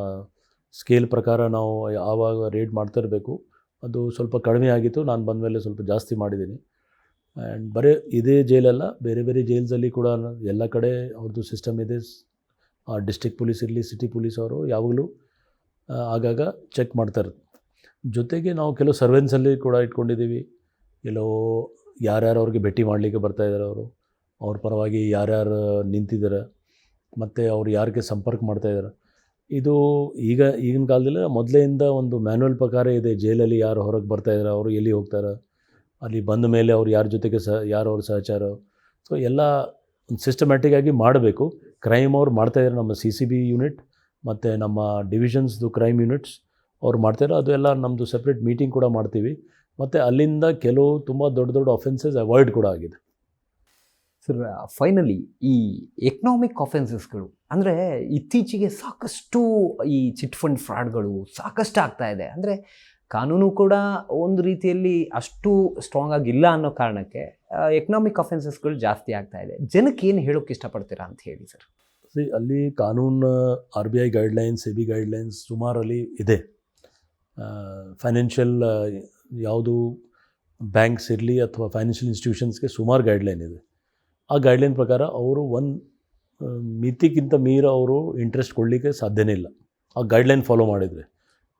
ಸ್ಕೇಲ್ ಪ್ರಕಾರ ನಾವು ಆವಾಗ ರೇಡ್ ಮಾಡ್ತಾ ಇರಬೇಕು. ಅದು ಸ್ವಲ್ಪ ಕಡಿಮೆ ಆಗಿತ್ತು, ನಾನು ಬಂದ ಮೇಲೆ ಸ್ವಲ್ಪ ಜಾಸ್ತಿ ಮಾಡಿದ್ದೀನಿ. ಆ್ಯಂಡ್ ಬರೀ ಇದೇ ಜೈಲಲ್ಲ, ಬೇರೆ ಬೇರೆ ಜೈಲ್ಸಲ್ಲಿ ಕೂಡ ಎಲ್ಲ ಕಡೆ ಅವ್ರದ್ದು ಸಿಸ್ಟಮ್ ಇದೆ. ಡಿಸ್ಟ್ರಿಕ್ಟ್ ಪೊಲೀಸ್ ಇರಲಿ, ಸಿಟಿ ಪೊಲೀಸ್ ಅವರು ಯಾವಾಗಲೂ ಆಗಾಗ ಚೆಕ್ ಮಾಡ್ತಾರೆ. ಜೊತೆಗೆ ನಾವು ಕೆಲವು ಸರ್ವೆನ್ಸಲ್ಲಿ ಕೂಡ ಇಟ್ಕೊಂಡಿದ್ದೀವಿ. ಕೆಲವು ಯಾರ್ಯಾರು ಅವ್ರಿಗೆ ಭೇಟಿ ಮಾಡಲಿಕ್ಕೆ ಬರ್ತಾಯಿದ್ದಾರೆ, ಅವ್ರ ಪರವಾಗಿ ಯಾರ್ಯಾರು ನಿಂತಿದ್ದಾರೆ, ಮತ್ತು ಅವ್ರು ಯಾರಿಗೆ ಸಂಪರ್ಕ ಮಾಡ್ತಾಯಿದ್ದಾರೆ. ಇದು ಈಗಿನ ಕಾಲದಲ್ಲಿ ಮೊದಲಿಂದ ಒಂದು ಮ್ಯಾನ್ಯುವಲ್ ಪ್ರಕಾರ ಇದೆ. ಜೈಲಲ್ಲಿ ಯಾರು ಹೊರಗೆ ಬರ್ತಾಯಿದ್ದಾರೆ, ಅವರು ಎಲ್ಲಿ ಹೋಗ್ತಾರೆ, ಅಲ್ಲಿ ಬಂದ ಮೇಲೆ ಅವ್ರು ಯಾರ ಜೊತೆಗೆ ಯಾರು ಅವ್ರ ಸಹಚಾರ. ಸೊ ಎಲ್ಲ ಒಂದು ಸಿಸ್ಟಮ್ಯಾಟಿಕ್ ಆಗಿ ಮಾಡಬೇಕು. ಕ್ರೈಮ್ ಅವ್ರು ಮಾಡ್ತಾಯಿದ್ದಾರೆ, ನಮ್ಮ CCB ಯೂನಿಟ್ ಮತ್ತು ನಮ್ಮ ಡಿವಿಷನ್ಸ್ದು ಕ್ರೈಮ್ ಯೂನಿಟ್ಸ್ ಅವ್ರು ಮಾಡ್ತಾರೆ. ಅದು ಎಲ್ಲ ನಮ್ಮದು ಸಪ್ರೇಟ್ ಮೀಟಿಂಗ್ ಕೂಡ ಮಾಡ್ತೀವಿ. ಮತ್ತು ಅಲ್ಲಿಂದ ಕೆಲವು ತುಂಬ ದೊಡ್ಡ ಅಫೆನ್ಸಸ್ ಅವಾಯ್ಡ್ ಕೂಡ ಆಗಿದೆ. ಸರ್, ಫೈನಲಿ ಈ ಎಕನಾಮಿಕ್ ಅಫೆನ್ಸಸ್ಗಳು ಅಂದರೆ ಇತ್ತೀಚೆಗೆ ಸಾಕಷ್ಟು ಈ ಚಿಟ್ ಫಂಡ್ ಫ್ರಾಡ್ಗಳು ಸಾಕಷ್ಟು ಆಗ್ತಾ ಇದೆ. ಅಂದರೆ ಕಾನೂನು ಕೂಡ ಒಂದು ರೀತಿಯಲ್ಲಿ ಅಷ್ಟು ಸ್ಟ್ರಾಂಗ್ ಆಗಿಲ್ಲ ಅನ್ನೋ ಕಾರಣಕ್ಕೆ ಎಕನಾಮಿಕ್ ಅಫೆನ್ಸಸ್ಗಳು ಜಾಸ್ತಿ ಆಗ್ತಾ ಇದೆ. ಜನಕ್ಕೆ ಏನು ಹೇಳೋಕ್ಕೆ ಇಷ್ಟಪಡ್ತೀರಾ ಅಂತ ಹೇಳಿ ಸರ್? ಅಲ್ಲಿ ಕಾನೂನು RBI ಗೈಡ್ಲೈನ್ಸ್, SEBI ಗೈಡ್ಲೈನ್ಸ್ ಸುಮಾರಲ್ಲಿ ಇದೆ. ಫೈನಾನ್ಷಿಯಲ್ ಯಾವುದು ಬ್ಯಾಂಕ್ಸ್ ಇರಲಿ ಅಥವಾ ಫೈನಾನ್ಷಿಯಲ್ ಇನ್ಸ್ಟಿಟ್ಯೂಷನ್ಸ್ಗೆ ಸುಮಾರು ಗೈಡ್ಲೈನ್ ಇದೆ. ಆ ಗೈಡ್ಲೈನ್ ಪ್ರಕಾರ ಅವರು ಒಂದು ಮಿತಿಗಿಂತ ಮೀರ ಅವರು ಇಂಟ್ರೆಸ್ಟ್ ಕೊಡಲಿಕ್ಕೆ ಸಾಧ್ಯನೇ ಇಲ್ಲ, ಆ ಗೈಡ್ಲೈನ್ ಫಾಲೋ ಮಾಡಿದರೆ.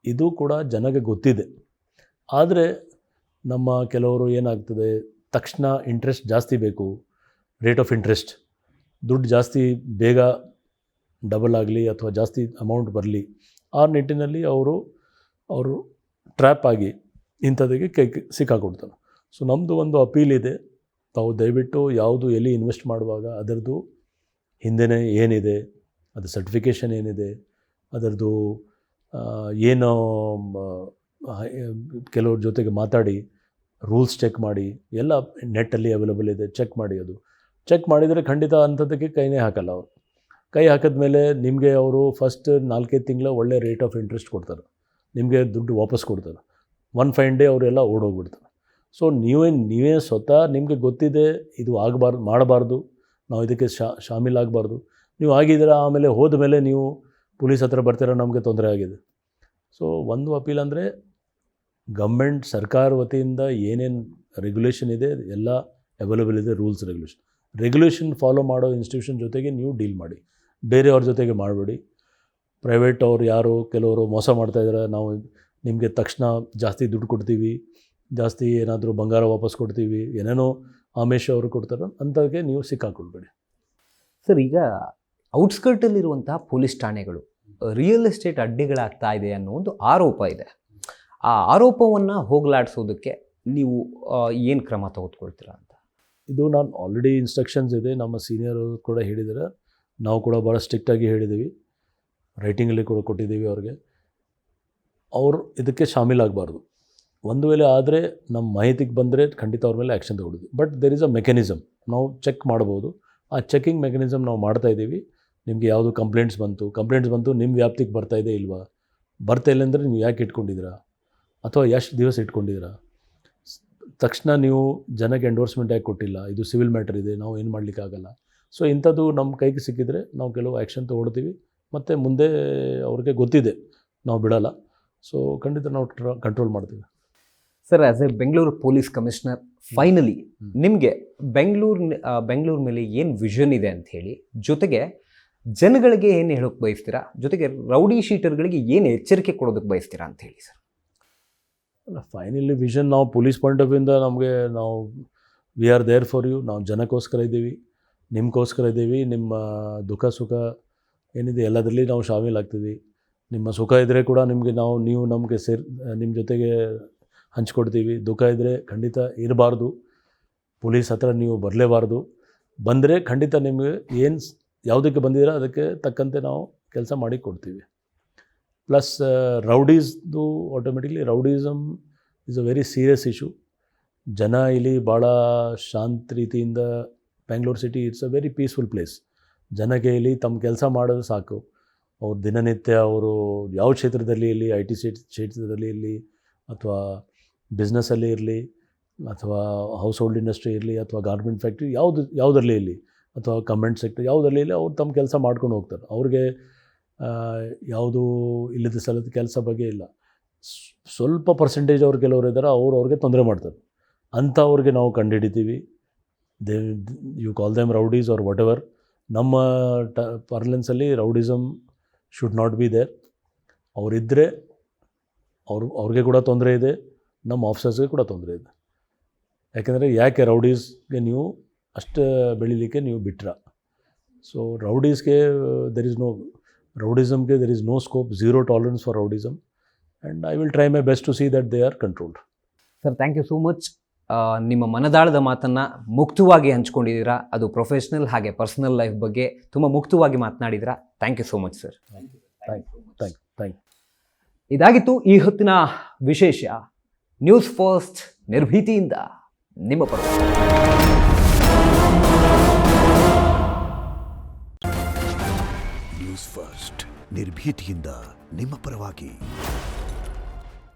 ಇದು ಕೂಡ ಜನಕ್ಕೆ ಗೊತ್ತಿದೆ. ಆದರೆ ನಮ್ಮ ಕೆಲವರು ಏನಾಗ್ತದೆ, ತಕ್ಷಣ ಇಂಟ್ರೆಸ್ಟ್ ಜಾಸ್ತಿ ಬೇಕು, ರೇಟ್ ಆಫ್ ಇಂಟ್ರೆಸ್ಟ್, ದುಡ್ಡು ಜಾಸ್ತಿ ಬೇಗ ಡಬಲ್ ಆಗಲಿ ಅಥವಾ ಜಾಸ್ತಿ ಅಮೌಂಟ್ ಬರಲಿ, ಆ ನಿಟ್ಟಿನಲ್ಲಿ ಅವರು ಟ್ರ್ಯಾಪ್ ಆಗಿ ಇಂಥದಕ್ಕೆ ಸಿಕ್ಕಾಕೊಡ್ತಾರೆ. ಸೊ ನಮ್ಮದು ಒಂದು ಅಪೀಲ್ ಇದೆ, ತಾವು ದಯವಿಟ್ಟು ಯಾವುದು ಎಲ್ಲಿ ಇನ್ವೆಸ್ಟ್ ಮಾಡುವಾಗ ಅದರದ್ದು ಹಿಂದೆನೇ ಏನಿದೆ, ಅದು ಸರ್ಟಿಫಿಕೇಷನ್ ಏನಿದೆ, ಅದರದ್ದು ಏನು ಕೆಲವ್ರ ಜೊತೆಗೆ ಮಾತಾಡಿ ರೂಲ್ಸ್ ಚೆಕ್ ಮಾಡಿ, ಎಲ್ಲ ನೆಟ್ಟಲ್ಲಿ ಅವೈಲೇಬಲ್ ಇದೆ, ಚೆಕ್ ಮಾಡಿ. ಅದು ಚೆಕ್ ಮಾಡಿದರೆ ಖಂಡಿತ ಅಂಥದ್ದಕ್ಕೆ ಕೈನೇ ಹಾಕಲ್ಲ ಅವರು. ಕೈ ಹಾಕಿದ್ಮೇಲೆ ನಿಮಗೆ ಅವರು ಫಸ್ಟ್ 4-5 ತಿಂಗಳ ಒಳ್ಳೆ ರೇಟ್ ಆಫ್ ಇಂಟ್ರೆಸ್ಟ್ ಕೊಡ್ತಾರೆ, ನಿಮಗೆ ದುಡ್ಡು ವಾಪಸ್ ಕೊಡ್ತಾರೆ. 1 ಫೈನ್ ಡೇ ಅವರೆಲ್ಲ ಓಡೋಗ್ಬಿಡ್ತಾರೆ. ಸೊ ನೀವೇ ಸ್ವತಃ ನಿಮಗೆ ಗೊತ್ತಿದೆ ಇದು ಮಾಡಬಾರ್ದು, ನಾವು ಇದಕ್ಕೆ ಶಾಮೀಲಾಗಬಾರ್ದು, ನೀವು ಆಗಿದ್ದೀರಾ, ಆಮೇಲೆ ಹೋದ ಮೇಲೆ ನೀವು ಪೊಲೀಸ್ ಹತ್ರ ಬರ್ತೀರಾ, ನಮಗೆ ತೊಂದರೆ ಆಗಿದೆ. ಸೊ ಒಂದು ಅಪೀಲ್ ಅಂದರೆ ಗೌರ್ಮೆಂಟ್ ಸರ್ಕಾರ ವತಿಯಿಂದ ಏನೇನು ರೆಗ್ಯುಲೇಷನ್ ಇದೆ ಎಲ್ಲ ಅವೈಲೇಬಲ್ ಇದೆ, ರೂಲ್ಸ್ ರೆಗ್ಯುಲೇಷನ್ ಫಾಲೋ ಮಾಡೋ ಇನ್ಸ್ಟಿಟ್ಯೂಷನ್ ಜೊತೆಗೆ ನೀವು ಡೀಲ್ ಮಾಡಿ, ಬೇರೆಯವ್ರ ಜೊತೆಗೆ ಮಾಡಬೇಡಿ. ಪ್ರೈವೇಟ್ ಅವ್ರು ಯಾರು ಕೆಲವರು ಮೋಸ ಮಾಡ್ತಾಯಿದ್ದಾರೆ, ನಾವು ನಿಮಗೆ ತಕ್ಷಣ ಜಾಸ್ತಿ ದುಡ್ಡು ಕೊಡ್ತೀವಿ, ಜಾಸ್ತಿ ಏನಾದರೂ ಬಂಗಾರ ವಾಪಸ್ ಕೊಡ್ತೀವಿ, ಏನೇನೋ ಆಮೇಶ ಅವರು ಕೊಡ್ತಾರೆ, ಅಂಥಕ್ಕೆ ನೀವು ಸಿಕ್ಕಾಕೊಳ್ಬೇಡಿ. ಸರ್, ಈಗ ಔಟ್ಸ್ಕರ್ಟಲ್ಲಿರುವಂತಹ ಪೊಲೀಸ್ ಠಾಣೆಗಳು ರಿಯಲ್ ಎಸ್ಟೇಟ್ ಅಡ್ಡಿಗಳಾಗ್ತಾ ಇದೆ ಅನ್ನೋ ಒಂದು ಆರೋಪ ಇದೆ. ಆ ಆರೋಪವನ್ನು ಹೋಗಲಾಡಿಸೋದಕ್ಕೆ ನೀವು ಏನು ಕ್ರಮ ತೆಗೆದುಕೊಳ್ತೀರಾ ಅಂತ? ಇದು ನಾನು ಆಲ್ರೆಡಿ ಇನ್ಸ್ಟ್ರಕ್ಷನ್ಸ್ ಇದೆ, ನಮ್ಮ ಸೀನಿಯರ್ ಅವರು ಕೂಡ ಹೇಳಿದ್ದಾರೆ, ನಾವು ಕೂಡ ಭಾಳ ಸ್ಟ್ರಿಕ್ಟಾಗಿ ಹೇಳಿದ್ದೀವಿ, ರೈಟಿಂಗಲ್ಲಿ ಕೂಡ ಕೊಟ್ಟಿದ್ದೀವಿ ಅವ್ರಿಗೆ. ಅವರು ಇದಕ್ಕೆ ಶಾಮೀಲಾಗಬಾರ್ದು. ಒಂದು ವೇಳೆ ಆದರೆ ನಮ್ಮ ಮಾಹಿತಿಗೆ ಬಂದರೆ ಖಂಡಿತ ಅವ್ರ ಮೇಲೆ ಆ್ಯಕ್ಷನ್ ತಗೊಳ್ತೀವಿ. But there is a mechanism, ನಾವು ಚೆಕ್ ಮಾಡ್ಬೋದು. ಆ ಚೆಕಿಂಗ್ ಮೆಕ್ಯಾನಿಸಮ್ ನಾವು ಮಾಡ್ತಾಯಿದ್ದೀವಿ. ನಿಮಗೆ ಯಾವುದು ಕಂಪ್ಲೇಂಟ್ಸ್ ಬಂತು, ನಿಮ್ಮ ವ್ಯಾಪ್ತಿಗೆ ಬರ್ತಾಯಿದೆ ಇಲ್ವಾ, ಬರ್ತಾ ಇಲ್ಲ ಅಂದರೆ ನೀವು ಯಾಕೆ ಇಟ್ಕೊಂಡಿದ್ದೀರಾ, ಅಥವಾ ಎಷ್ಟು ದಿವಸ ಇಟ್ಕೊಂಡಿದ್ದೀರಾ, ತಕ್ಷಣ ನೀವು ಜನಕ್ಕೆ ಎಂಡೋರ್ಸ್ಮೆಂಟ್ ಯಾಕೆ ಕೊಟ್ಟಿಲ್ಲ, ಇದು ಸಿವಿಲ್ ಮ್ಯಾಟರ್ ಇದೆ, ನಾವು ಏನು ಮಾಡಲಿಕ್ಕಾಗಲ್ಲ. ಸೊ ಇಂಥದ್ದು ನಮ್ಮ ಕೈಗೆ ಸಿಕ್ಕಿದರೆ ನಾವು ಕೆಲವು ಆ್ಯಕ್ಷನ್ ತೊಗೊಳ್ತೀವಿ, ಮತ್ತು ಮುಂದೆ ಅವ್ರಿಗೆ ಗೊತ್ತಿದೆ ನಾವು ಬಿಡಲ್ಲ. ಸೊ ಖಂಡಿತ ನಾವು ಕಂಟ್ರೋಲ್ ಮಾಡ್ತೀವಿ. Sir, as A Bengaluru police commissioner, finally ನಿಮಗೆ ಬೆಂಗಳೂರು ಮೇಲೆ ಏನು ವಿಷನ್ ಇದೆ ಅಂತ ಹೇಳಿ, ಜೊತೆಗೆ ಜನಗಳಿಗೆ ಏನು ಹೇಳೋಕ್ಕೆ ಬಯಸ್ತೀರಾ, ಜೊತೆಗೆ ರೌಡಿ ಶೀಟರ್ಗಳಿಗೆ ಏನು ಎಚ್ಚರಿಕೆ ಕೊಡೋದಕ್ಕೆ ಬಯಸ್ತೀರಾ ಅಂತ ಹೇಳಿ ಸರ್. ಅಲ್ಲ, ಫೈನಲಿ ವಿಷನ್ ನಾವು ಪೊಲೀಸ್ ಪಾಯಿಂಟ್ ಆಫ್ ವ್ಯೂಯಿಂದ ನಾವು we are there for you. ನಾವು ಜನಕ್ಕೋಸ್ಕರ ಇದ್ದೀವಿ, ನಿಮಗೋಸ್ಕರ ಇದ್ದೀವಿ. ನಿಮ್ಮ ದುಃಖ ಸುಖ ಏನಿದೆ ಎಲ್ಲದರಲ್ಲಿ ನಾವು ಶಾಮೀಲಾಗ್ತೀವಿ. ನಿಮ್ಮ ಸುಖ ಇದ್ದರೆ ಕೂಡ ನೀವು ನಮಗೆ ನಿಮ್ಮ ಜೊತೆಗೆ ಹಂಚ್ಕೊಡ್ತೀವಿ. ದುಃಖ ಇದ್ದರೆ ಖಂಡಿತ ಇರಬಾರ್ದು, ಪೊಲೀಸ್ ಹತ್ರ ನೀವು ಬರಲೇಬಾರ್ದು. ಬಂದರೆ ಖಂಡಿತ ನಿಮಗೆ ಯಾವುದಕ್ಕೆ ಬಂದಿದ್ದೀರಾ ಅದಕ್ಕೆ ತಕ್ಕಂತೆ ನಾವು ಕೆಲಸ ಮಾಡಿ ಕೊಡ್ತೀವಿ. ಪ್ಲಸ್ ರೌಡೀಸ್ದು automatically rowdyism is a very serious issue. ಜನ ಇಲ್ಲಿ ಭಾಳ ಶಾಂತ ರೀತಿಯಿಂದ, Bengaluru city it's a very peaceful place. ಜನಕ್ಕೆ ಇಲ್ಲಿ ತಮ್ಮ ಕೆಲಸ ಮಾಡೋದು ಸಾಕು. ಅವ್ರು ದಿನನಿತ್ಯ ಅವರು ಯಾವ ಕ್ಷೇತ್ರದಲ್ಲಿ ಇರಲಿ, IT ಕ್ಷೇತ್ರದಲ್ಲಿ ಇರಲಿ, ಅಥವಾ ಬಿಸ್ನೆಸ್ಸಲ್ಲಿ ಇರಲಿ, ಅಥವಾ ಹೌಸ್ ಹೋಲ್ಡ್ ಇಂಡಸ್ಟ್ರಿ ಇರಲಿ, ಅಥವಾ ಗಾರ್ಮೆಂಟ್ ಫ್ಯಾಕ್ಟ್ರಿ ಯಾವುದರಲ್ಲಿ ಇರಲಿ, ಅಥವಾ ಕಮೆಂಟ್ ಸೆಕ್ಟರ್ ಯಾವುದರಲ್ಲಿ ಇರಲಿ, ಅವ್ರು ತಮ್ಮ ಕೆಲಸ ಮಾಡ್ಕೊಂಡು ಹೋಗ್ತಾರೆ. ಅವ್ರಿಗೆ ಯಾವುದು ಇಲ್ಲದ ಸ್ಥಳದ ಕೆಲಸ ಬಗ್ಗೆ ಇಲ್ಲ. ಸ್ವಲ್ಪ ಪರ್ಸೆಂಟೇಜ್ ಅವ್ರು ಕೆಲವರು ಇದ್ದಾರೆ, ಅವ್ರಿಗೆ ತೊಂದರೆ ಮಾಡ್ತಾರೆ. ಅಂಥವ್ರಿಗೆ ನಾವು ಕಂಡುಹಿಡಿತೀವಿ. You call them rowdies or whatever. ನಮ್ಮ ಪಾರ್ಲೆನ್ಸಲ್ಲಿ rowdyism should not be there. ಅವರಿದ್ದರೆ ಅವ್ರಿಗೆ ಕೂಡ ತೊಂದರೆ ಇದೆ, ನಮ್ಮ ಆಫೀಸರ್ಸ್ಗೆ ಕೂಡ ತೊಂದರೆ ಇದೆ. ಯಾಕೆ ರೌಡೀಸ್ಗೆ ನೀವು ಅಷ್ಟು ಬೆಳೀಲಿಕ್ಕೆ ನೀವು ಬಿಟ್ರ? ಸೊ ರೌಡೀಸ್ಗೆ ರೌಡಿಸಮ್ಗೆ there is no scope, zero tolerance for rowdyism, and I will try my best to see that they are controlled. Sir, thank you so much. ನಿಮ್ಮ ಮನದಾಳದ ಮಾತನ್ನು ಮುಕ್ತವಾಗಿ ಹಂಚ್ಕೊಂಡಿದ್ದೀರಾ. ಅದು ಪ್ರೊಫೆಷ್ನಲ್ ಹಾಗೆ ಪರ್ಸನಲ್ ಲೈಫ್ ಬಗ್ಗೆ ತುಂಬ ಮುಕ್ತವಾಗಿ ಮಾತನಾಡಿದ್ದೀರಾ. Thank you so much sir. Thank you. ಇದಾಗಿತ್ತು ಈ ಹೊತ್ತಿನ ವಿಶೇಷ. ನ್ಯೂಸ್ ಫಸ್ಟ್, ನಿರ್ಭೀತಿಯಿಂದ ನಿಮ್ಮ ಪರ. ನ್ಯೂಸ್ ಫಸ್ಟ್, ನಿರ್ಭೀತಿಯಿಂದ ನಿಮ್ಮ ಪರವಾಗಿ.